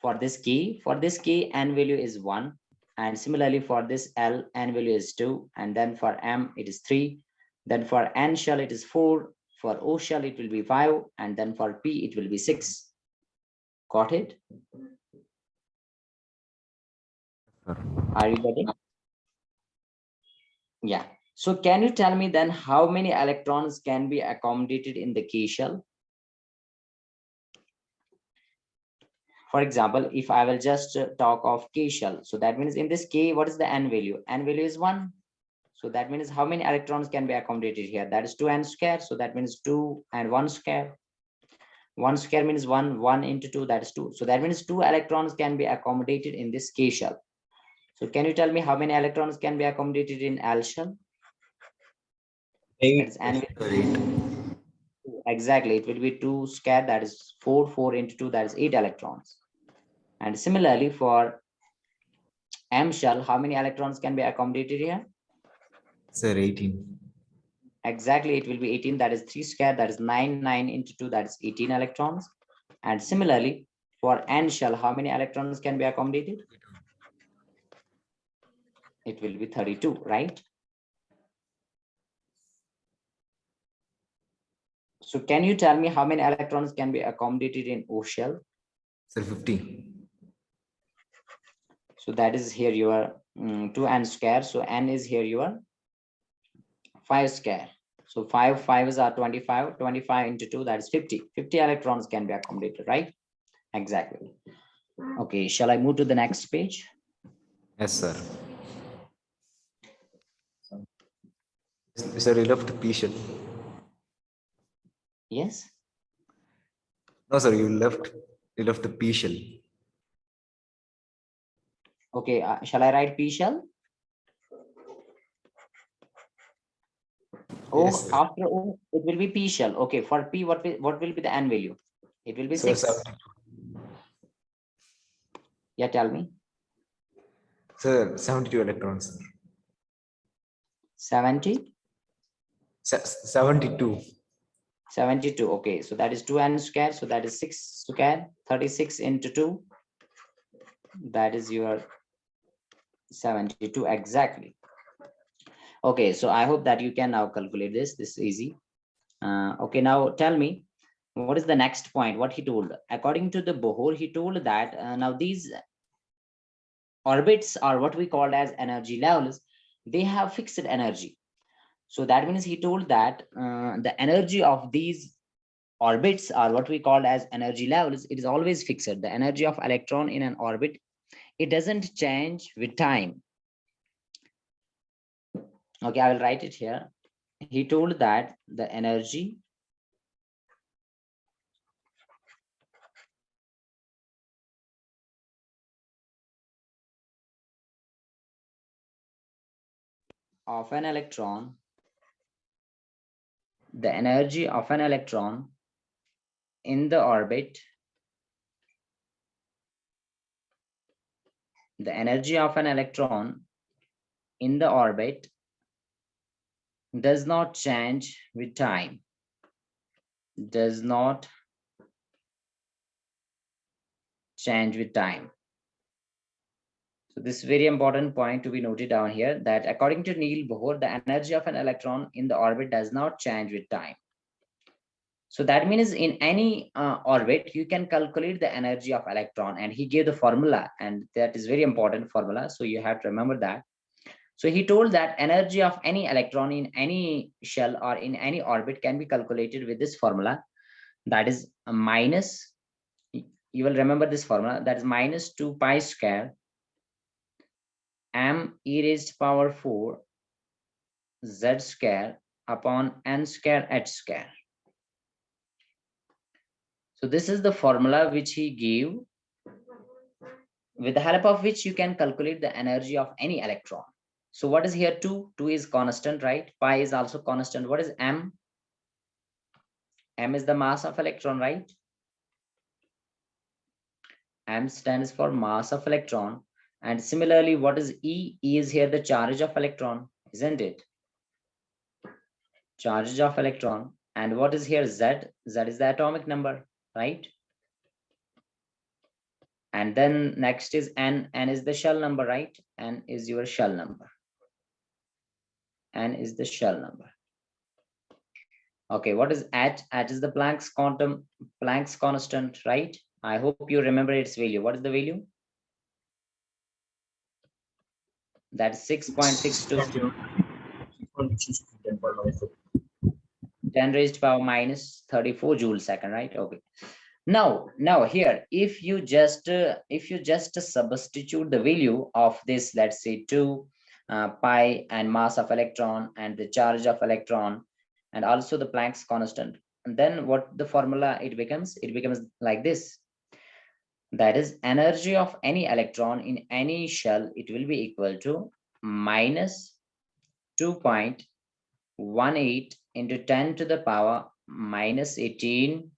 for this key? For this key, n value is 1. And similarly for this L, n value is 2. And then for M, it is 3. Then for N shell, it is 4. For O shell, it will be 5. And then for P, it will be 6. Got it? Are you getting? Yeah. So can you tell me then how many electrons can be accommodated in the K shell? For example, if I will just talk of K shell, so that means in this K, what is the n value? N value is 1. So that means how many electrons can be accommodated here? That is 2n square. So that means 2 and 1 square. 1 square means 1, 1 into 2, that is 2. So that means 2 electrons can be accommodated in this K shell. So can you tell me how many electrons can be accommodated in L shell? 8. That is n. Exactly, it will be 2 square, that is 4, 4 into 2, that is 8 electrons. And similarly for M shell, how many electrons can be accommodated here? Sir, 18. Exactly, it will be 18, that is 3 square, that is 9, 9 into 2, that is 18 electrons. And similarly for N shell, how many electrons can be accommodated? It will be 32, right? So can you tell me how many electrons can be accommodated in O shell? Sir, 50. So that is here your 2n square. So n is here your 5 square. So 5 5s are 25. 25 into 2, that is 50. 50 electrons can be accommodated, right? Exactly. Okay, shall I move to the next page? Yes, sir. Sir, you left P shell. Yes. No, sir, you left the P shell. Okay, shall I write P shell? Oh, Yes, sir. after O, it will be P shell. Okay, for P, what will be the n value? It will be Sir, 6. Yeah, tell me. Sir, 72 electrons. Sir. 70? 72. 72. Okay, so that is 2n square. So that is 6 square. 36 into 2. That is your 72 exactly. Okay, so I hope that you can now calculate this. This is easy. Okay, now tell me, what is the next point? What he told? According to the Bohr, he told that now these orbits are what we called as energy levels. They have fixed energy. So that means he told that the energy of these orbits are what we call as energy levels. It is always fixed. The energy of electron in an orbit, it doesn't change with time. Okay, I will write it here. He told that the energy of an electron, the energy of an electron in the orbit, the energy of an electron in the orbit does not change with time, does not change with time. So this is very important point to be noted down here, that according to Neil Bohr, the energy of an electron in the orbit does not change with time. So that means in any orbit, you can calculate the energy of electron, and he gave the formula, and that is very important formula. So you have to remember that. So he told that energy of any electron in any shell or in any orbit can be calculated with this formula. That is a minus, you will remember this formula, that is minus 2 pi square m e raised to power 4 z square upon n square h square. So this is the formula which he gave, with the help of which you can calculate the energy of any electron. So what is here 2? 2 is constant, right? Pi is also constant. What is m? M is the mass of electron, right? M stands for mass of electron. And similarly, what is E? E is here the charge of electron, isn't it? Charge of electron. And what is here Z? Z is the atomic number, right? And then next is N. N is the shell number, right? N is your shell number. N is the shell number. Okay, what is H? H is the Planck's quantum, Planck's constant, right? I hope you remember its value. What is the value? That's 6.62. 10 raised to power minus 34 joule second, right? Okay. Now here, if you just substitute the value of this, let's say 2 pi and mass of electron and the charge of electron and also the Planck's constant, and then what the formula it becomes like this. That is energy of any electron in any shell, it will be equal to minus 2.18 into 10 to the power minus 18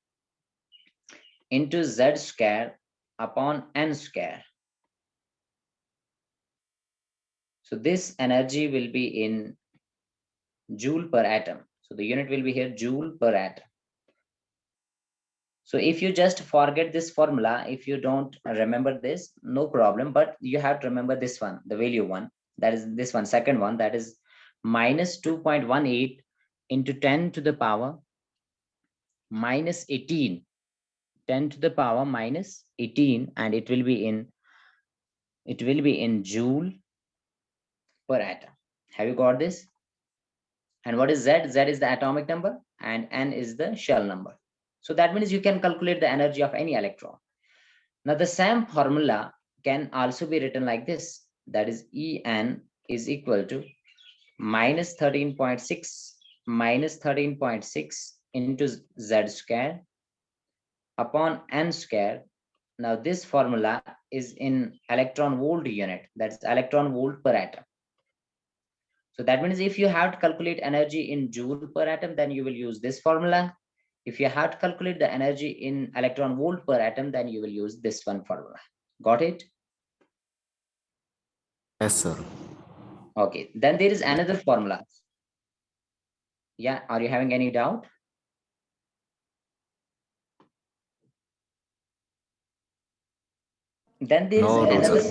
into z square upon n square. So this energy will be in joule per atom. So the unit will be here joule per atom. So if you just forget this formula, if you don't remember this, no problem, but you have to remember this one, the value one, that is this one, second one, that is minus 2.18 into 10 to the power minus 18, 10 to the power minus 18, and it will be in joule per atom. Have you got this? And what is Z? Z is the atomic number and N is the shell number. So that means you can calculate the energy of any electron. Now the same formula can also be written like this. That is En is equal to minus 13.6 into Z square upon N square. Now this formula is in electron volt unit, that's electron volt per atom. So that means if you have to calculate energy in joule per atom, then you will use this formula. If you have to calculate the energy in electron volt per atom, then you will use this one formula. Got it? Yes, sir. Okay, then there is another formula. Yeah, are you having any doubt? Then there is another.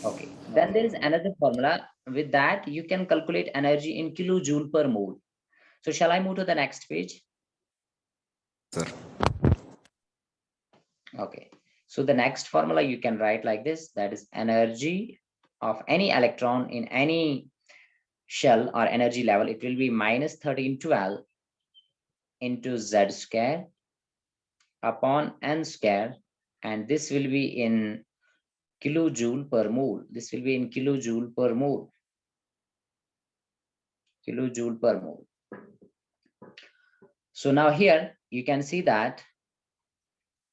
Okay, then there is another formula. With that, you can calculate energy in kilojoule per mole. So shall I move to the next page? Sir. Okay, so the next formula you can write like this, that is energy of any electron in any shell or energy level, it will be minus 1312 into Z square upon N square, and this will be in kilojoule per mole. This will be in kilojoule per mole. Kilojoule per mole. So now here you can see that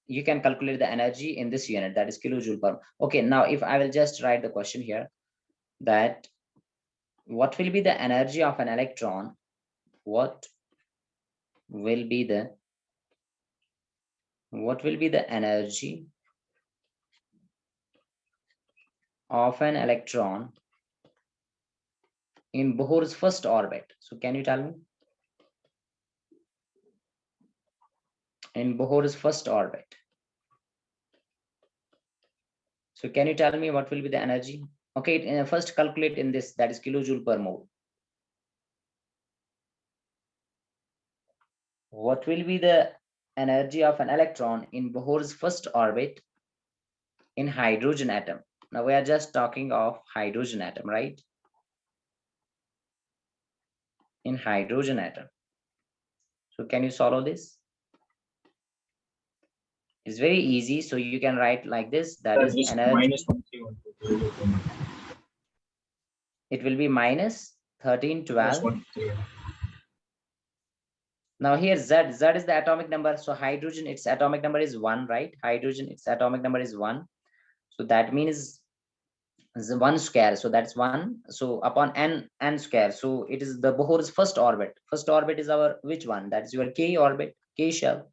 you can calculate the energy in this unit, that is kilojoule per. Okay, now if I will just write the question here, that what will be the energy of an electron? What will be the energy of an electron in Bohr's first orbit? So can you tell me? In Bohr's first orbit. So can you tell me what will be the energy? Okay, first calculate in this, that is kilojoule per mole. What will be the energy of an electron in Bohr's first orbit in hydrogen atom? Now we are just talking of hydrogen atom, right? In hydrogen atom. So can you solve this? It's very easy. So you can write like this, that is Just energy. minus 1312. It will be minus Plus 1312. 130. Now here Z is the atomic number. So hydrogen, its atomic number is 1, right? Hydrogen, its atomic number is 1. So that means 1 square. So that's 1. So upon n square. So it is the Bohr's first orbit. First orbit is our which one? That is your K orbit, K shell.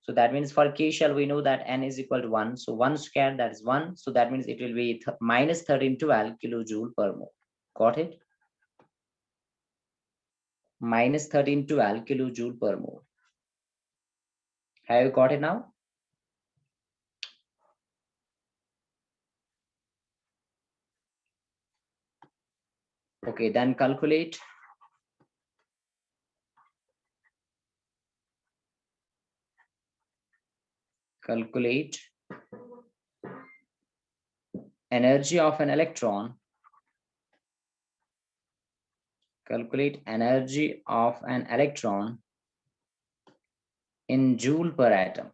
So that means for K shell, we know that n is equal to 1. So 1 square, that is 1. So that means it will be minus 1312 kilojoule per mole. Got it? Minus 1312 kilojoule per mole. Have you got it now? Okay, then calculate. Calculate energy of an electron. Calculate energy of an electron in joule per atom.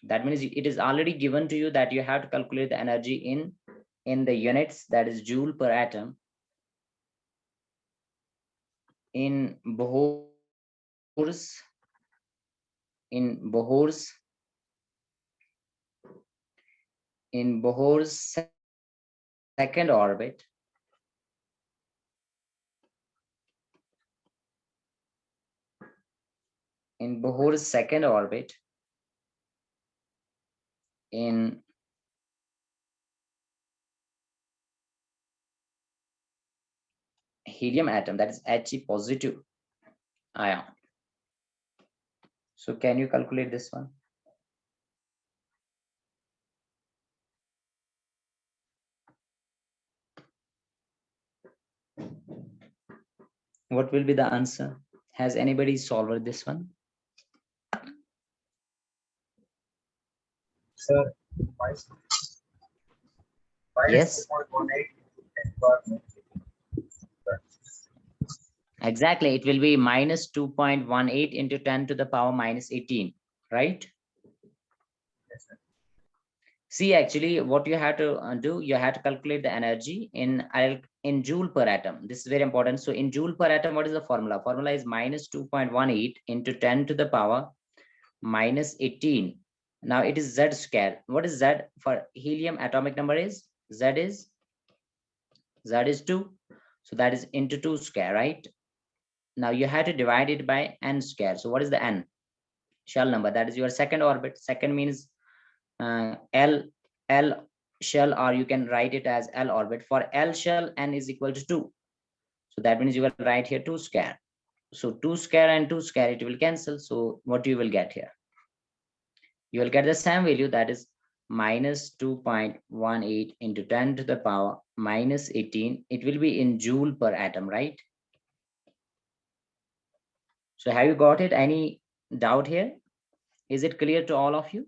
That means it is already given to you that you have to calculate the energy in the units, that is joule per atom, in Bohr's second orbit. In Bohr's second orbit in helium atom, that is He positive ion. So can you calculate this one? What will be the answer? Has anybody solved this one? Sir, Yes. 2.18. Exactly. It will be minus 2.18 into 10 to the power minus 18, right? Yes, sir. See, actually, what you have to do, you have to calculate the energy in joule per atom. This is very important. So in joule per atom, what is the formula? Formula is minus 2.18 into 10 to the power minus 18. Now it is Z square. What is Z for helium atomic number is? Z is 2. So that is into 2 square, right? Now you have to divide it by n square. So what is the n? Shell number. That is your second orbit. Second means L shell, or you can write it as L orbit. For L shell, n is equal to 2. So that means you will write here 2 square. So 2 square and 2 square, it will cancel. So what you will get here? You will get the same value, that is minus 2.18 into 10 to the power minus 18. It will be in joule per atom, right? So have you got it? Any doubt here? Is it clear to all of you?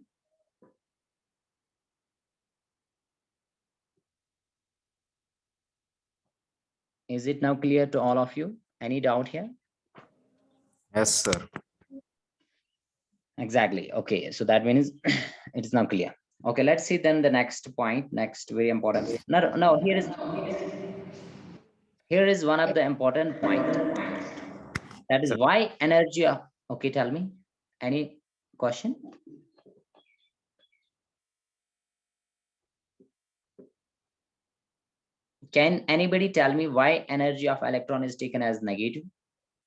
Is it now clear to all of you? Any doubt here? Yes, sir. Exactly. Okay, so that means it is now clear. Okay, let's see then the next point. Next, very important. No, here is one of the important point. That is Sir. why energy of, okay, tell me. Any question? Can anybody tell me why energy of electron is taken as negative?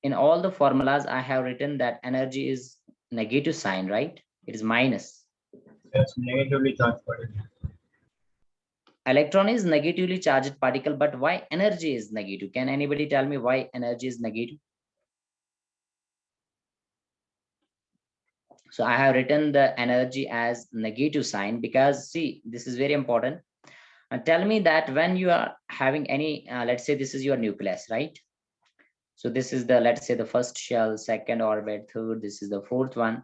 In all the formulas, I have written that energy is negative sign, right? It is minus. That's negatively charged particle. Electron is negatively charged particle, but why energy is negative? Can anybody tell me why energy is negative? So I have written the energy as negative sign because see, this is very important. Tell me that when you are having any, let's say this is your nucleus, right? So this is the, let's say the first shell, second orbit, third, this is the fourth one.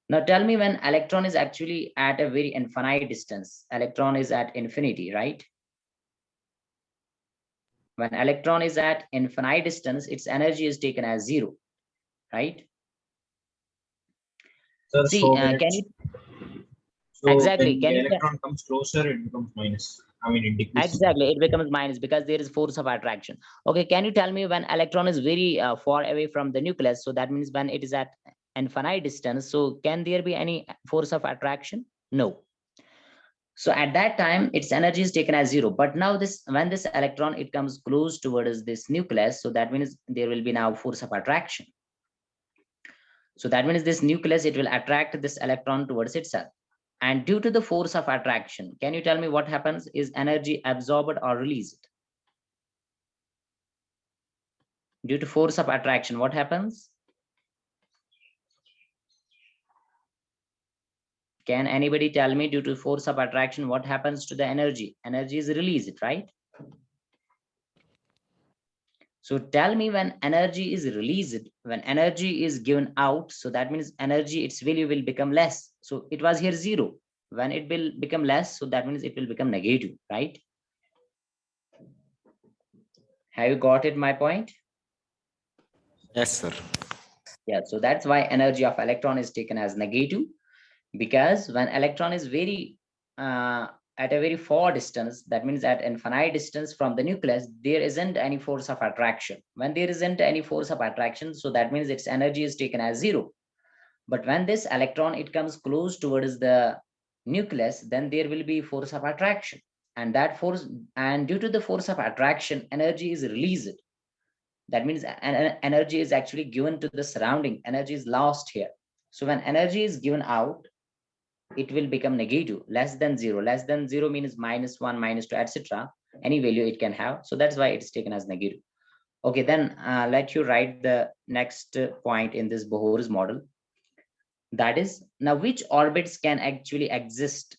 Now tell me when electron is actually at a very infinite distance, electron is at infinity, right? When electron is at infinite distance, its energy is taken as 0, right? Sir, See, so can you when can the you electron comes closer, it becomes minus. I mean, it decreases. exactly, it becomes minus because there is force of attraction. Okay, can you tell me when electron is very far away from the nucleus, so that means when it is at infinite distance, so can there be any force of attraction? No. So at that time its energy is taken as 0, but now this, when this electron it comes close towards this nucleus, so that means there will be now force of attraction. So that means this nucleus, it will attract this electron towards itself. And due to the force of attraction, can you tell me what happens? Is energy absorbed or released? Due to force of attraction, what happens? Can anybody tell me, due to force of attraction, what happens to the energy? Energy is released, right? So tell me, when energy is released, when energy is given out, so that means energy, its value will become less. So it was here 0. When it will become less, so that means it will become negative, right? Have you got it, my point? Yes, sir. Yeah, so that's why energy of electron is taken as negative, because when electron is very at a very far distance, that means at infinite distance from the nucleus, there isn't any force of attraction. When there isn't any force of attraction, so that means its energy is taken as 0. But when this electron it comes close towards the nucleus, then there will be force of attraction, and that force, and due to the force of attraction, energy is released. That means energy is actually given to the surrounding, energy is lost here. So when energy is given out, it will become negative, less than 0. Less than 0 means -1, -2, etc. Any value it can have. So that's why it's taken as negative. Okay, then let you write the next point in this Bohr's model. That is, now which orbits can actually exist?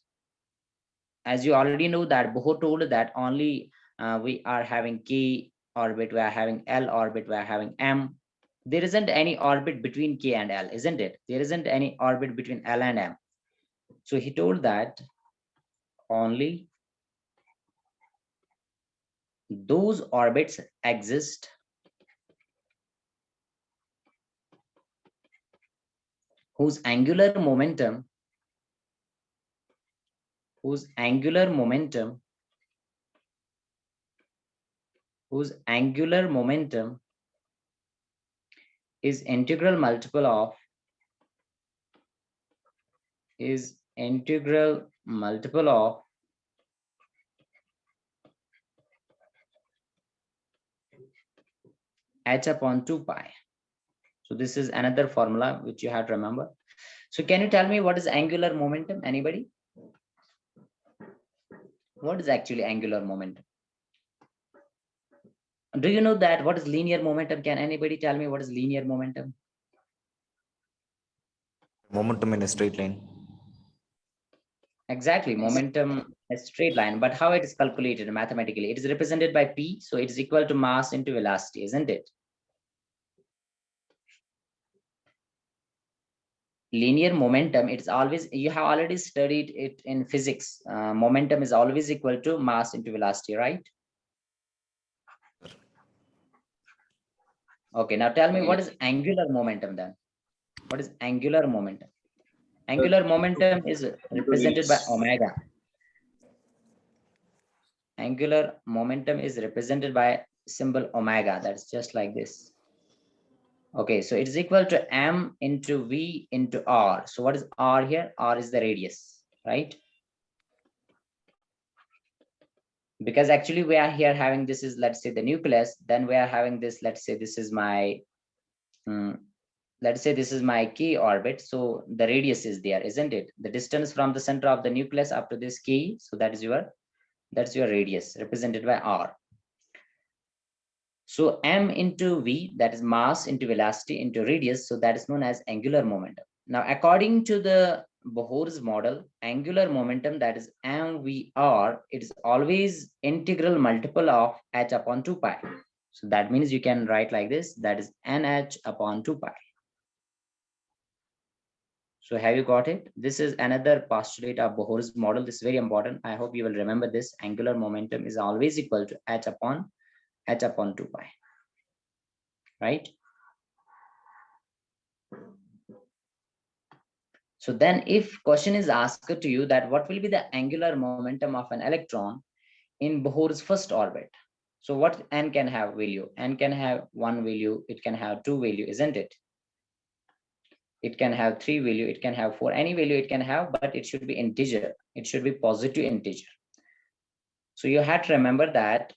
As you already know that Bohr told that only we are having K orbit, we are having L orbit, we are having M. There isn't any orbit between K and L, isn't it? There isn't any orbit between L and M. So he told that only those orbits exist whose angular momentum whose angular momentum whose angular momentum is integral multiple of is integral multiple of h upon 2 pi. So this is another formula which you have to remember. So can you tell me what is angular momentum? Anybody? What is actually angular momentum? Do you know that what is linear momentum? Can anybody tell me what is linear momentum? Momentum in a straight line. Exactly, momentum a straight line, but how it is calculated mathematically? It is represented by P, so it is equal to mass into velocity, isn't it? Linear momentum, it's always, you have already studied it in physics. Momentum is always equal to mass into velocity, right? Okay, now tell me what is angular momentum then? What is angular momentum? Angular momentum is represented by omega. Angular momentum is represented by symbol omega. That's just like this. Okay, so it is equal to m into v into r. So what is r here? R is the radius, right? because actually we are here having this is, let's say, the nucleus, then we are having this, let's say this is my let's say this is my key orbit, so the radius is there, isn't it? The distance from the center of the nucleus up to this key, so that's your radius represented by r. So m into v, that is mass into velocity into radius, so that is known as angular momentum. Now according to the Bohr's model, angular momentum, that is mvr, it is always integral multiple of h upon 2 pi. So that means you can write like this, that is nh upon 2 pi. So have you got it? This is another postulate of Bohr's model. This is very important. I hope you will remember this. Angular momentum is always equal to h upon 2 pi, right? So then if question is asked to you that what will be the angular momentum of an electron in Bohr's first orbit? So what n can have value? N can have 1 value, it can have 2 value, isn't it? It can have 3 value, it can have 4, any value it can have, but it should be integer. It should be positive integer. So you have to remember that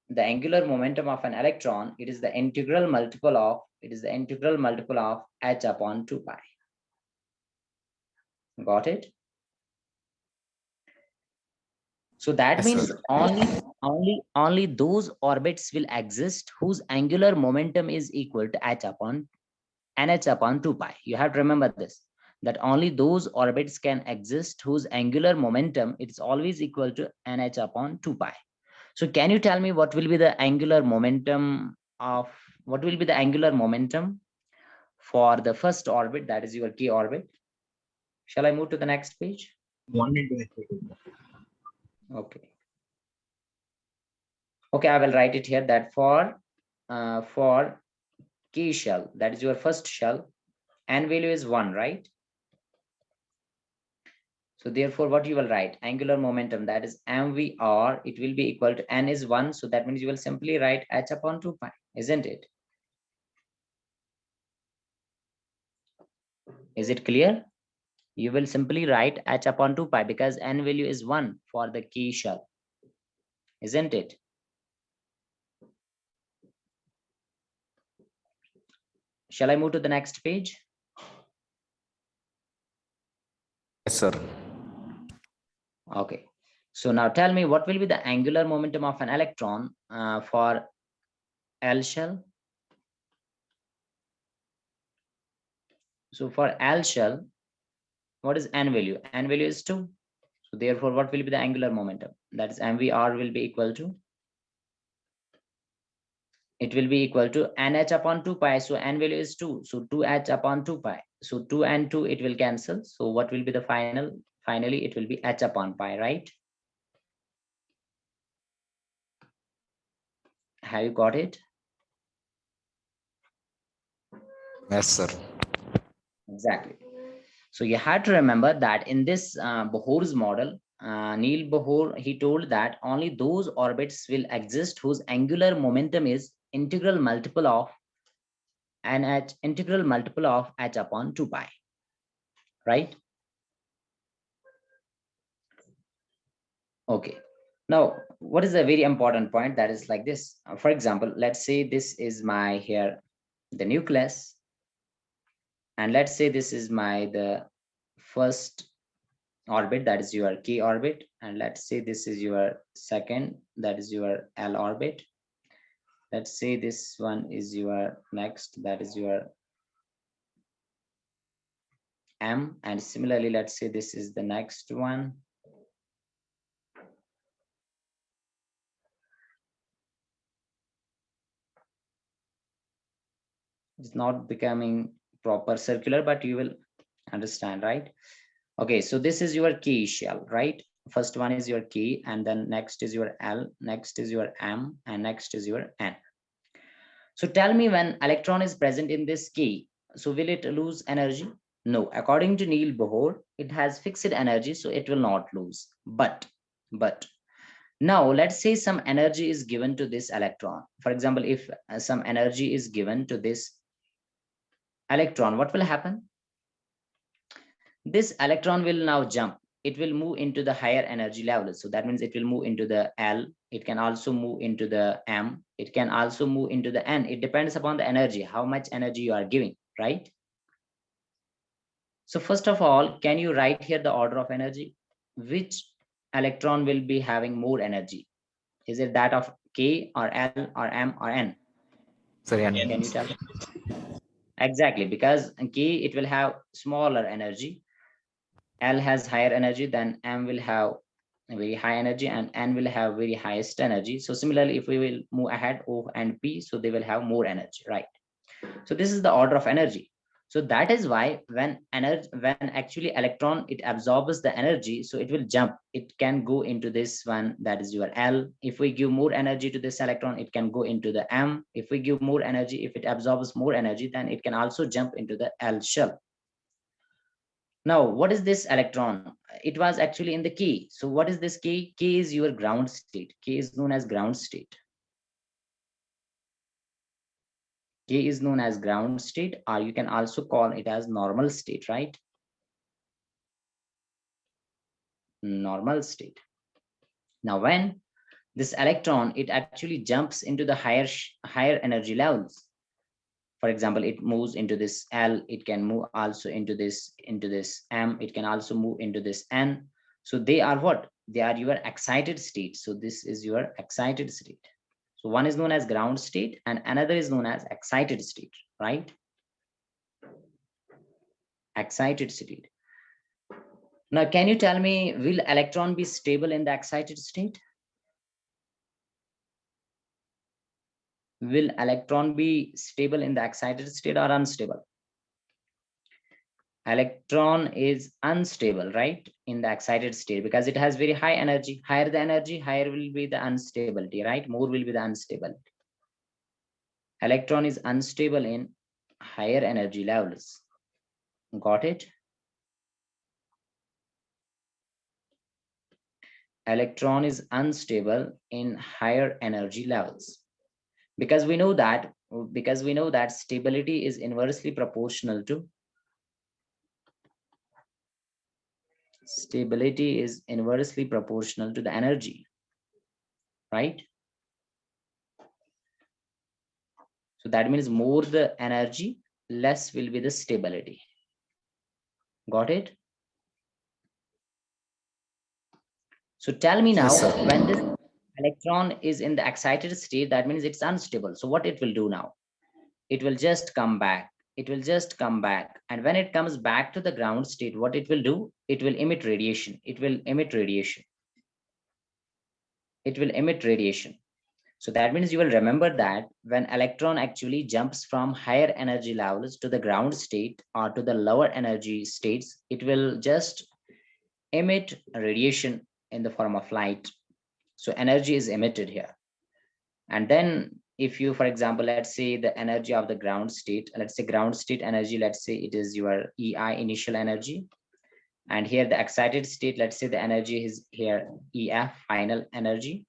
the angular momentum of an electron, it is the integral multiple of h upon 2 pi. Got it? So that Yes, means sir. only those orbits will exist whose angular momentum is equal to nh upon 2 pi. You have to remember this, that only those orbits can exist whose angular momentum is always equal to nh upon 2 pi. So can you tell me what will be the angular momentum for the first orbit, that is your key orbit? Shall I move to the next page? 1 into h2. Okay. Okay, I will write it here that for key shell, that is your first shell, n value is 1, right? So therefore, what you will write? Angular momentum, that is mvr, it will be equal to n is 1. So that means you will simply write h upon 2 pi, isn't it? Is it clear? You will simply write h upon 2 pi because n value is 1 for the key shell, isn't it? Shall I move to the next page? Yes, sir. Okay. So now tell me what will be the angular momentum of an electron for L shell? So for L shell, what is n value? N value is 2. So therefore, what will be the angular momentum? That is mvr will be equal to, it will be equal to nh upon 2 pi. So n value is 2. So 2h upon 2 pi. So 2 and 2, it will cancel. So what will be the finally, it will be h upon pi, right? Have you got it? Yes, sir. Exactly. So you had to remember that in this Bohr's model, Neil Bohr, he told that only those orbits will exist whose angular momentum is integral multiple of h upon 2 pi, right? Okay. Now, what is a very important point that is like this? For example, let's say this is my here, the nucleus, and let's say this is the first orbit, that is your key orbit, and let's say this is your second, that is your L orbit. Let's say this one is your next, that is your M, and similarly, let's say this is the next one. It's not becoming proper circular, but you will understand, right? Okay, so this is your key shell, right? First one is your key, and then next is your L, next is your M, and next is your N. So tell me, when electron is present in this key, so will it lose energy? No. According to Neil Bohr, it has fixed energy, so it will not lose. But now let's say some energy is given to this electron. For example, if some energy is given to this electron, what will happen? This electron will now jump. it will move into the higher energy levels. So that means it will move into the L. It can also move into the M. It can also move into the N. It depends upon the energy, how much energy you are giving, right? So first of all, can you write here the order of energy? Which electron will be having more energy? Is it that of K or L or M or N? Sorry, Can you tell me? Exactly, because K, it will have smaller energy. L has higher energy, then M will have a very high energy, and N will have very highest energy. So similarly, if we will move ahead, O and P, so they will have more energy, right? So this is the order of energy. So that is why when actually electron, it absorbs the energy, so it will jump. It can go into this one, that is your L. If we give more energy to this electron, it can go into the M. If we give more energy, if it absorbs more energy, then it can also jump into the L shell. Now, what is this electron? It was actually in the K. So what is this K? K is your ground state. K is known as ground state. K is known as ground state, or you can also call it as normal state, right? Normal state. Now, when this electron, it actually jumps into the higher energy levels. For example, it moves into this L, it can move also into this M, it can also move into this N. So they are what? They are your excited state. So this is your excited state. So one is known as ground state and another is known as excited state, right? Excited state. Now, can you tell me, will electron be stable in the excited state? Will electron be stable in the excited state or unstable? Electron is unstable, right, in the excited state, because it has very high energy. Higher the energy, higher will be the instability, right? More will be the instability. Electron is unstable in higher energy levels. Got it? Electron is unstable in higher energy levels, because we know that stability is inversely proportional to the energy, right? So that means more the energy, less will be the stability. Got it? So tell me now, Yes, sir. when this electron is in the excited state, that means it's unstable. So what it will do now? It will just come back. It will just come back. And when it comes back to the ground state, what it will do? It will emit radiation. It will emit radiation. It will emit radiation. So that means you will remember that when electron actually jumps from higher energy levels to the ground state or to the lower energy states, it will just emit radiation in the form of light. So energy is emitted here. And then if you, for example, let's say the energy of the ground state, let's say ground state energy, let's say it is your EI, initial energy. And here the excited state, let's say the energy is here EF, final energy.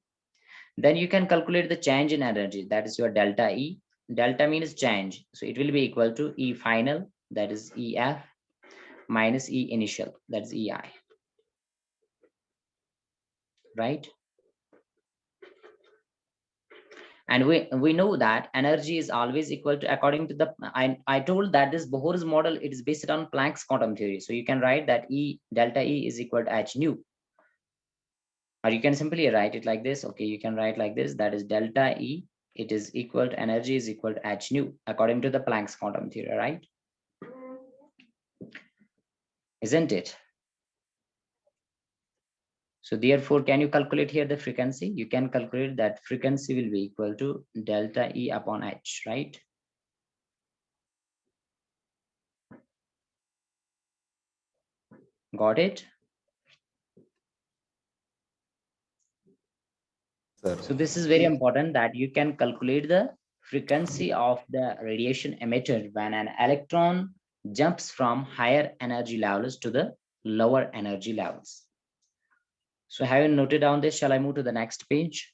Then you can calculate the change in energy, that is your delta E. Delta means change. So it will be equal to E final, that is EF, minus E initial, that's EI. Right? And we know that energy is always equal to, according to the, I told that this Bohr's model, it is based on Planck's quantum theory. So you can write that delta E is equal to h nu, or you can simply write it like this. Okay, you can write like this, that is delta E, it is equal to, energy is equal to h nu, according to the Planck's quantum theory, right? Isn't it? So therefore, can you calculate here the frequency? You can calculate that frequency will be equal to delta E upon h, right? Got it? Sir. So this is very important, that you can calculate the frequency of the radiation emitted when an electron jumps from higher energy levels to the lower energy levels. So have you noted down this? Shall I move to the next page?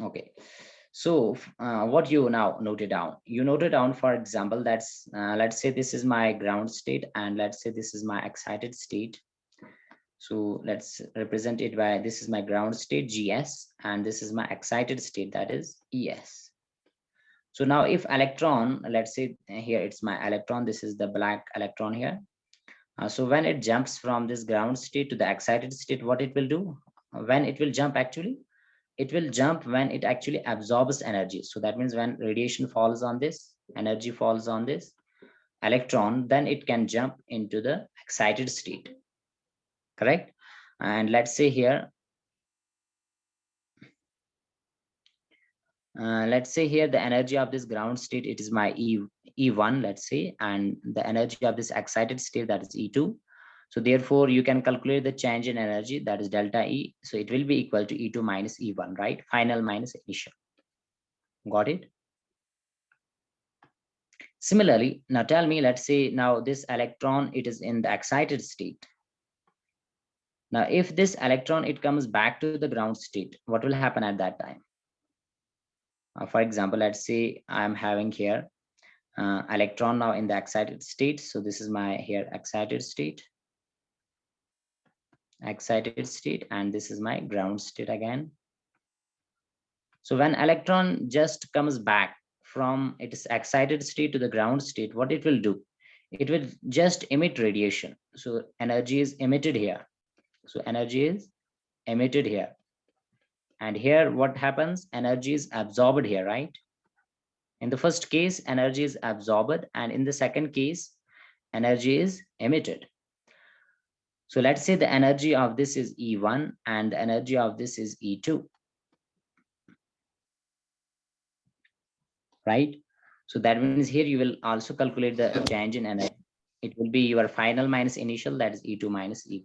Okay. So what you now noted down? You noted down, for example, that's let's say this is my ground state, and let's say this is my excited state. So let's represent it by, this is my ground state GS, and this is my excited state, that is ES. So now if electron, let's say here it's my electron, this is the black electron here. So when it jumps from this ground state to the excited state, what it will do? When it will jump, actually, it will jump when it actually absorbs energy. So that means when radiation falls on this, energy falls on this electron, then it can jump into the excited state, correct? And let's say here, let's say here the energy of this ground state, it is my E1, let's say, and the energy of this excited state, that is E2. So therefore you can calculate the change in energy, that is delta E. So it will be equal to E2 minus E1, right? Final minus initial. Got it? Similarly, now tell me, let's say now this electron, it is in the excited state. Now, if this electron, it comes back to the ground state, what will happen at that time? For example, let's say I'm having here electron now in the excited state. So this is my here excited state, and this is my ground state again. So when electron just comes back from its excited state to the ground state, what it will do? It will just emit radiation. So energy is emitted here. So energy is emitted here. And here what happens? Energy is absorbed here, right? In the first case, energy is absorbed, and in the second case, energy is emitted. So let's say the energy of this is E1 and the energy of this is E2, right? So that means here you will also calculate the change in energy. It will be your final minus initial, that is E2 minus E1.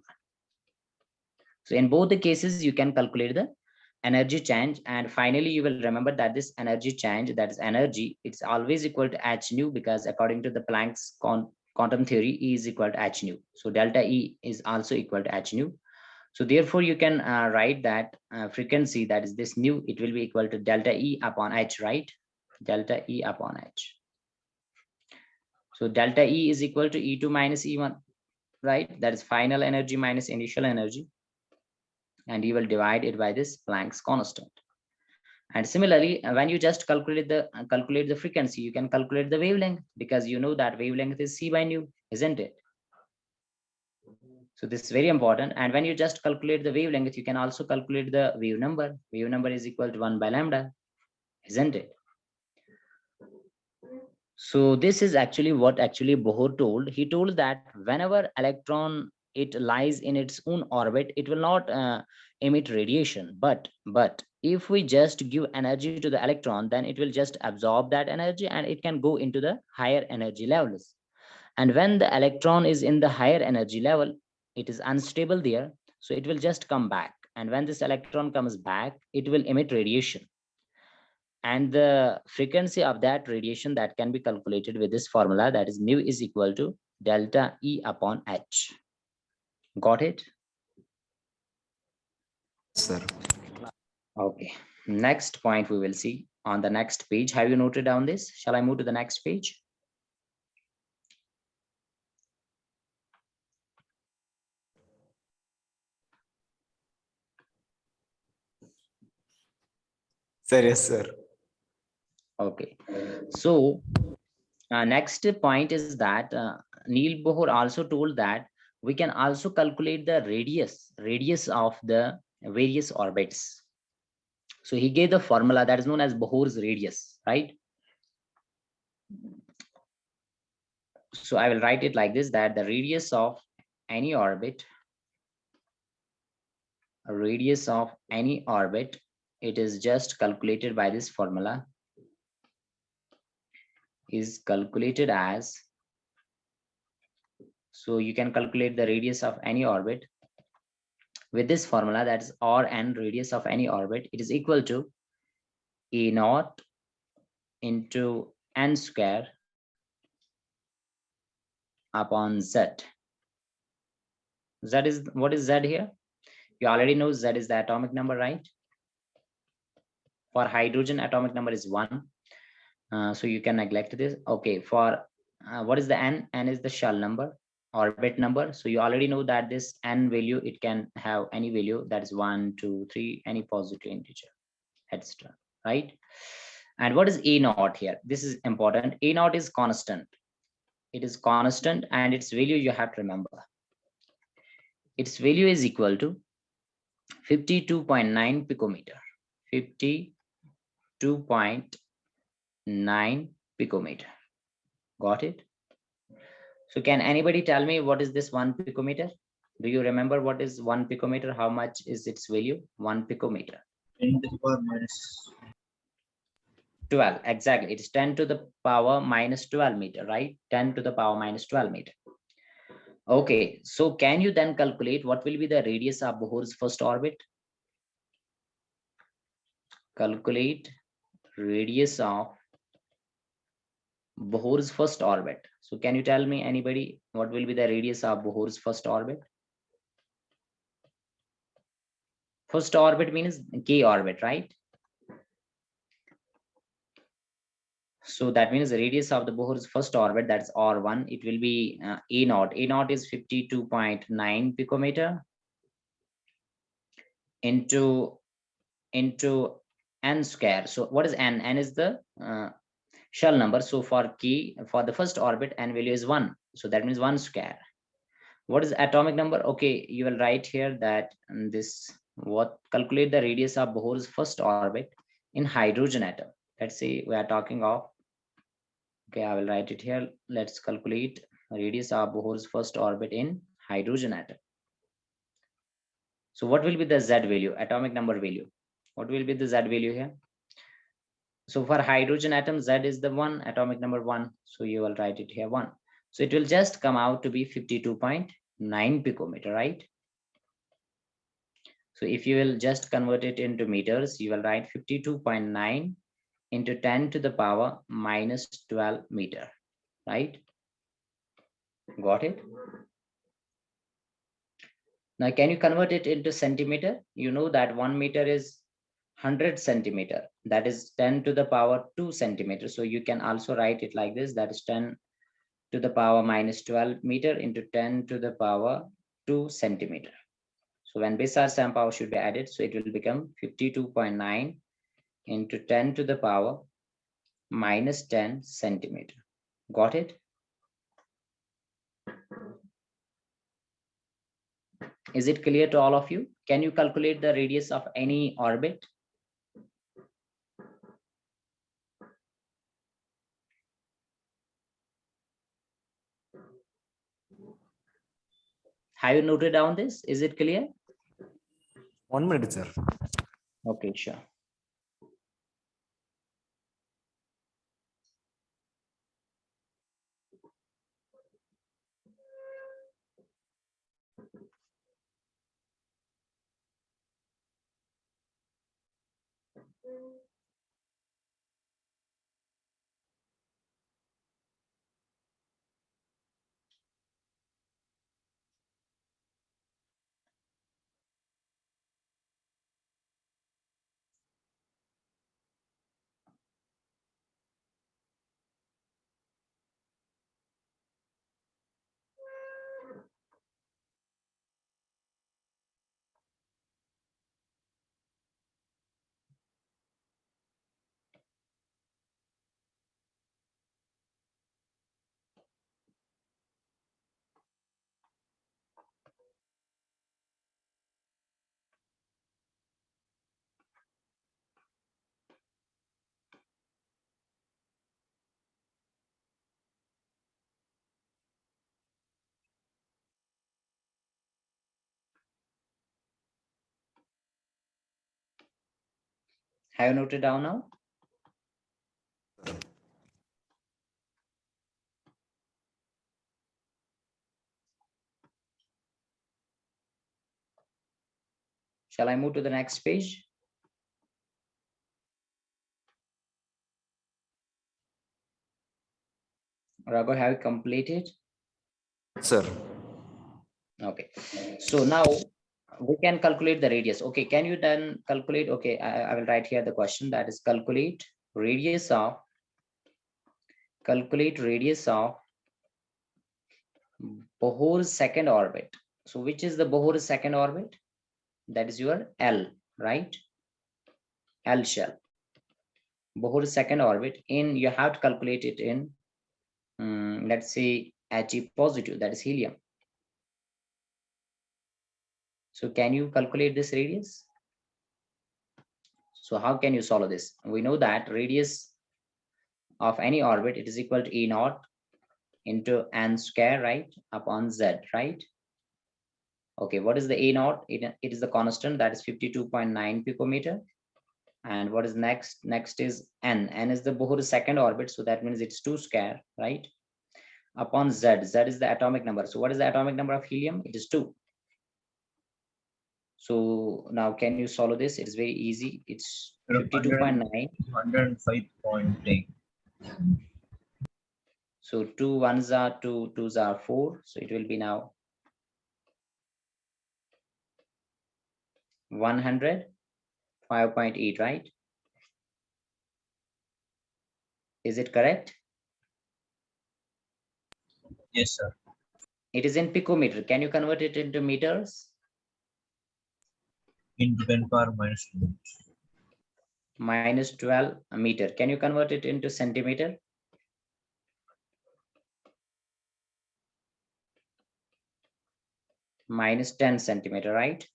So in both the cases, you can calculate the energy change, and finally you will remember that this energy change, that is energy, it's always equal to h nu, because according to the Planck's quantum theory, E is equal to h nu. So delta E is also equal to h nu. So therefore you can write that frequency, that is this nu, it will be equal to delta E upon h, right? Delta E upon h. So delta E is equal to E2 minus E1, right? That is final energy minus initial energy, and you will divide it by this Planck's constant. And similarly, when you just calculate the frequency, you can calculate the wavelength, because you know that wavelength is c by nu, isn't it? So this is very important. And when you just calculate the wavelength, you can also calculate the wave number. Wave number is equal to 1 by lambda, isn't it? So this is actually what actually Bohr told. He told that whenever electron, it lies in its own orbit, it will not emit radiation. But if we just give energy to the electron, then it will just absorb that energy, and it can go into the higher energy levels. And when the electron is in the higher energy level, it is unstable there. So it will just come back. And when this electron comes back, it will emit radiation. And the frequency of that radiation, that can be calculated with this formula, that is mu is equal to delta E upon h. Got it? Sir. Okay. Next point we will see on the next page. Have you noted down this? Shall I move to the next page? Sir, yes, sir. Okay. So next point is that Neil Bohr also told that we can also calculate the radius of the various orbits. So he gave the formula that is known as Bohr's radius, right? So I will write it like this, that the radius of any orbit, it is just calculated by this formula, is calculated as, so you can calculate the radius of any orbit with this formula, that is Rn, radius of any orbit, it is equal to E naught into n square upon z. Z is, what is z here? You already know z is the atomic number, right? For hydrogen, atomic number is 1. So you can neglect this. Okay, for what is the n? N is the shell number, orbit number. So you already know that this n value, it can have any value, that is 1, 2, 3, any positive integer, etc. Right? And what is A naught here? This is important. A naught is constant. It is constant, and its value you have to remember. Its value is equal to 52.9 picometer. 52.9 picometer. Got it? So can anybody tell me what is this 1 picometer? Do you remember what is 1 picometer? How much is its value? 1 picometer. 10 to the power minus 12. Exactly. It's 10 to the power minus 12 meter, right? 10 to the power minus 12 meter. Okay. So can you then calculate what will be the radius of Bohr's first orbit? Calculate radius of Bohr's first orbit. So can you tell me, anybody, what will be the radius of Bohr's first orbit? First orbit means K orbit, right? So that means the radius of the Bohr's first orbit, that's R1, it will be A naught. A naught is 52.9 picometer into n square. So what is n? N is the shell number. So for K, for the first orbit, n value is 1. So that means 1 square. What is atomic number? Okay, you will write here that this, what, calculate the radius of Bohr's first orbit in hydrogen atom. Let's say we are talking of, okay, I will write it here. Let's calculate radius of Bohr's first orbit in hydrogen atom. So what will be the Z value, atomic number value? What will be the Z value here? So for hydrogen atom, Z is the 1, atomic number 1. So you will write it here 1. So it will just come out to be 52.9 picometer, right? So if you will just convert it into meters, you will write 52.9 into 10 to the power minus 12 meter, right? Got it? Now, can you convert it into centimeter? You know that 1 meter is 100 centimeter. That is 10 to the power 2 centimeter. So you can also write it like this. That is 10 to the power minus 12 meter into 10 to the power 2 centimeter. So when base R sum power should be added, so it will become 52.9 into 10 to the power minus 10 centimeter. Got it? Is it clear to all of you? Can you calculate the radius of any orbit? Have you noted down this? Is it clear? 1 minute, sir. Okay, sure. Have you noted down now? Shall I move to the next page? Raghu, have you completed? Sir. Okay. So now We can calculate the radius. Okay, can you then calculate? Okay, I will write here the question, that is calculate radius of Bohr's second orbit. So which is the Bohr's second orbit? That is your L, right? L shell. Bohr's second orbit, in you have to calculate it in let's say He positive, that is helium. So can you calculate this radius? So how can you solve this? We know that radius of any orbit, it is equal to E naught into n square, right, upon z, right? Okay, what is the A naught? It is the constant, that is 52.9 picometer. And what is next? Next is n. N is the Bohr's second orbit, so that means it's 2 square, right? Upon z. Z is the atomic number. So what is the atomic number of helium? It is 2. So now can you solve this? It's very easy. It's 52.9. 105.8. So 2 ones are 2, 2s are 4. So it will be now 105.8, right? Is it correct? Yes, sir. It is in picometer. Can you convert it into meters? Into 10 power minus 2. Minus 12 meter. Can you convert it into centimeter? Minus 10 centimeter, right?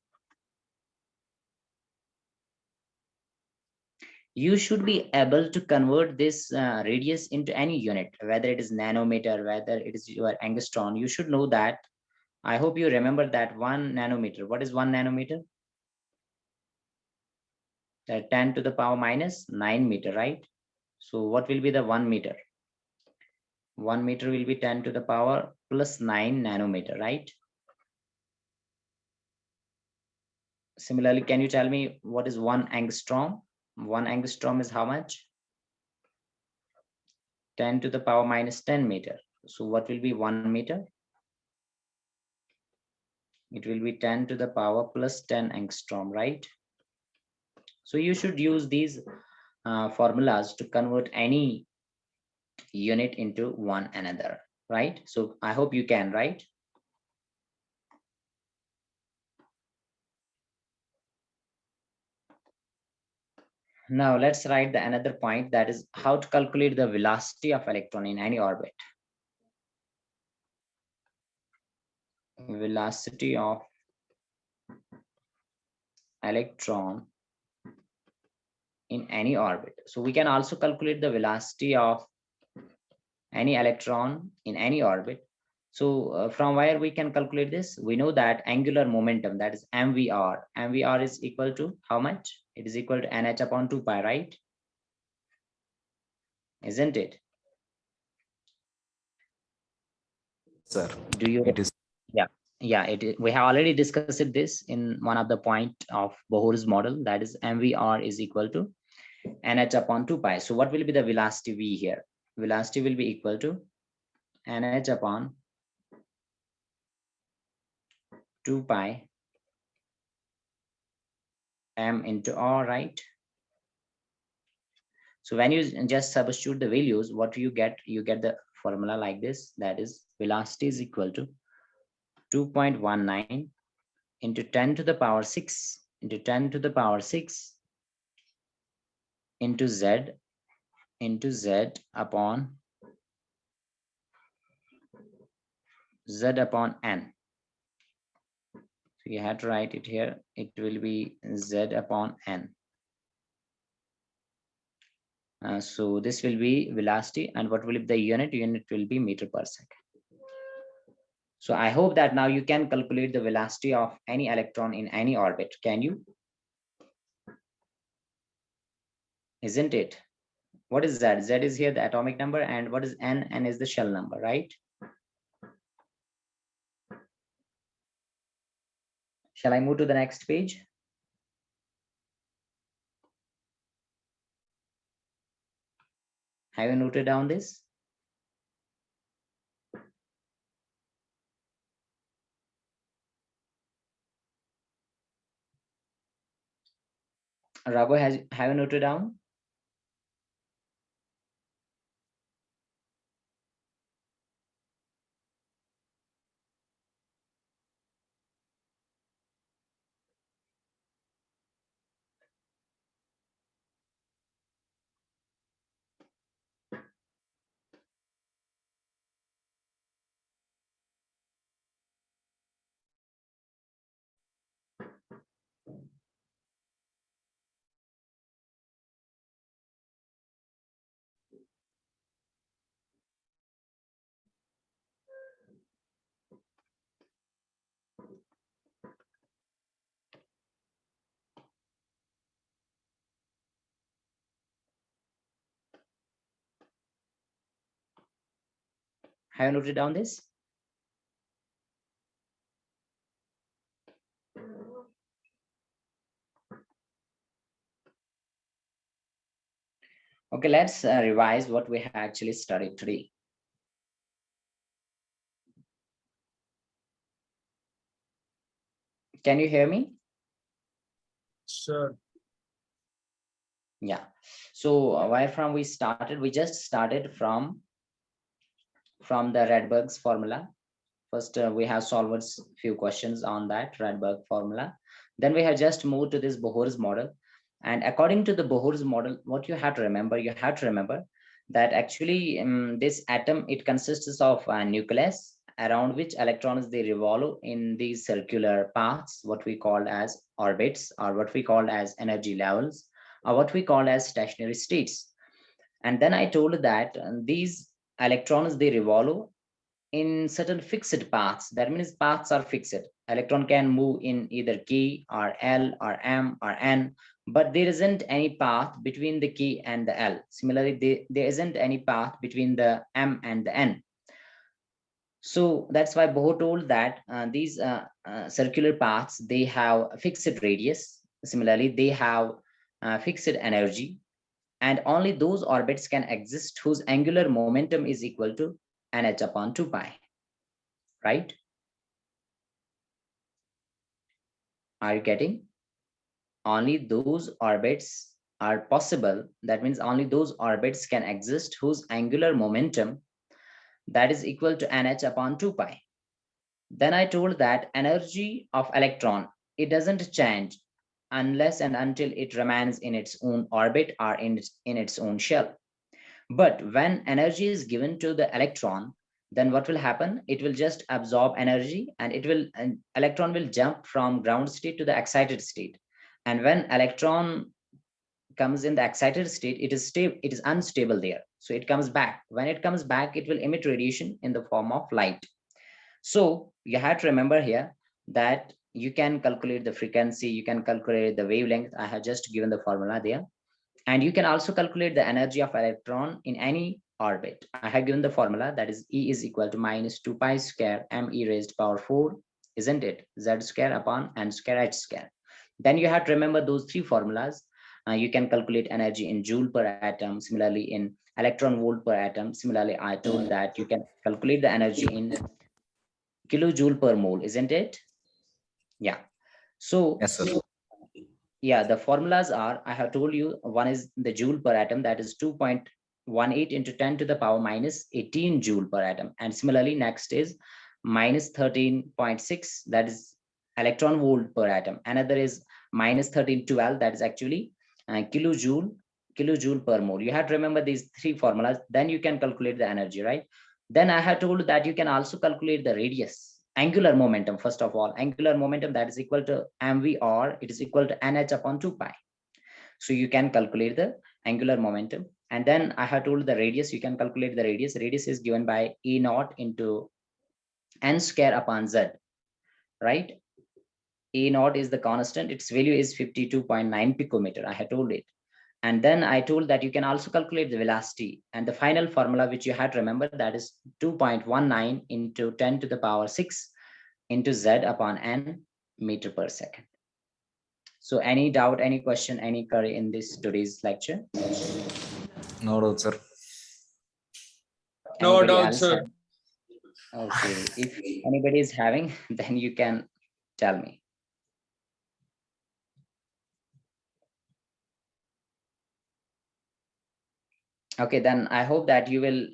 You should be able to convert this radius into any unit, whether it is nanometer, whether it is your angstrom. You should know that. I hope you remember that 1 nanometer. What is 1 nanometer? That 10 to the power minus 9 meter, right? So what will be the 1 meter? 1 meter will be 10 to the power plus 9 nanometer, right? Similarly, can you tell me what is 1 angstrom? 1 angstrom is how much? 10 to the power minus 10 meter. So what will be 1 meter? It will be 10 to the power plus 10 angstrom, right? So you should use these formulas to convert any unit into one another, right? So I hope you can, right? Now let's write the another point, that is how to calculate the velocity of electron in any orbit. Velocity of electron in any orbit. So we can also calculate the velocity of any electron in any orbit. So from where we can calculate this? We know that angular momentum, that is MVR. MVR is equal to how much? It is equal to NH upon 2 pi, right? Isn't it? Sir, Do you? it is. Yeah, we have already discussed this in one of the point of Bohr's model, that is MVR is equal to NH upon 2 pi. So what will be the velocity V here? Velocity will be equal to NH upon 2 pi M into R, right? So when you just substitute the values, what you get the formula like this, that is velocity is equal to 2.19 into 10 to the power 6 into 10 to the power 6 into Z upon N. So you have to write it here. It will be Z upon N. So this will be velocity, and what will be the unit? Unit will be meter per second. So I hope that now you can calculate the velocity of any electron in any orbit. Can you? Isn't it? What is Z? Z is here the atomic number, and what is N? N is the shell number, right? Shall I move to the next page? Have you noted down this? Raghu, have you noted down? Have you noted down this? Okay, let's revise what we have actually studied today. Can you hear me? Sure. Yeah. So where from we started? We just started from the Rydberg's formula. First, we have solved few questions on that Rydberg formula. Then we have just moved to this Bohr's model. And according to the Bohr's model, what you have to remember that actually this atom, it consists of a nucleus around which electrons, they revolve in these circular paths, what we call as orbits, or what we call as energy levels, or what we call as stationary states. And then I told that these electrons, they revolve in certain fixed paths. That means paths are fixed. Electron can move in either k or l or m or n, but there isn't any path between the k and the l. Similarly, there isn't any path between the m and the n. So that's why Bohr told that these circular paths, they have a fixed radius. Similarly, they have fixed energy, and only those orbits can exist whose angular momentum is equal to nh upon 2 pi, right? Are you getting? Only those orbits are possible. That means only those orbits can exist whose angular momentum, that is equal to nh upon 2 pi. Then I told that energy of electron, it doesn't change unless and until it remains in its own orbit or in its own shell. But when energy is given to the electron, then what will happen? It will just absorb energy, and electron will jump from ground state to the excited state. And when electron comes in the excited state, it is unstable there. So it comes back. When it comes back, it will emit radiation in the form of light. So you have to remember here that you can calculate the frequency, you can calculate the wavelength. I have just given the formula there. And you can also calculate the energy of electron in any orbit. I have given the formula, that is E is equal to minus 2 pi square me raised power 4, isn't it? Z square upon n square h square. Then you have to remember those three formulas. You can calculate energy in joule per atom, similarly in electron volt per atom. Similarly, I told that you can calculate the energy in kilojoule per mole, isn't it? Yeah. So Yes, sir. yeah, the formulas are, I have told you, one is the joule per atom, that is 2.18 into 10 to the power minus 18 joule per atom. And similarly, next is minus 13.6, that is electron volt per atom. Another is minus 1312, that is actually kilojoule per mole. You have to remember these three formulas, then you can calculate the energy, right? Then I have told that you can also calculate the radius, angular momentum. First of all, angular momentum, that is equal to mv, or it is equal to nh upon 2 pi. So you can calculate the angular momentum. And then I have told the radius, you can calculate the radius. Radius is given by E naught into n square upon z, right? E naught is the constant, its value is 52.9 picometer, I have told it. And then I told that you can also calculate the velocity. And the final formula which you have to remember, that is 2.19 into 10 to the power 6 into z upon n meter per second. So any doubt, any question, any query in this today's lecture? No doubt, sir. No Anybody doubt, else sir. have- Okay, if anybody is having, then you can tell me. Okay, then I hope that you will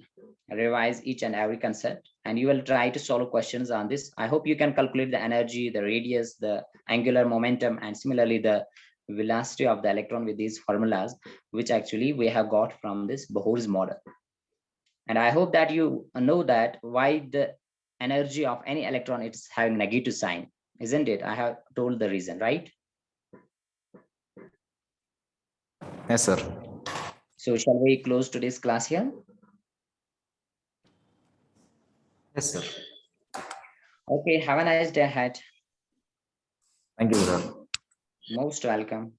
revise each and every concept and you will try to solve questions on this. I hope you can calculate the energy, the radius, the angular momentum, and similarly the velocity of the electron with these formulas, which actually we have got from this Bohr's model. And I hope that you know that why the energy of any electron is having negative sign, isn't it? I have told the reason, right? Yes, sir. So shall we close today's class here? Yes, sir. Okay, have a nice day ahead. Thank you, sir. Most welcome.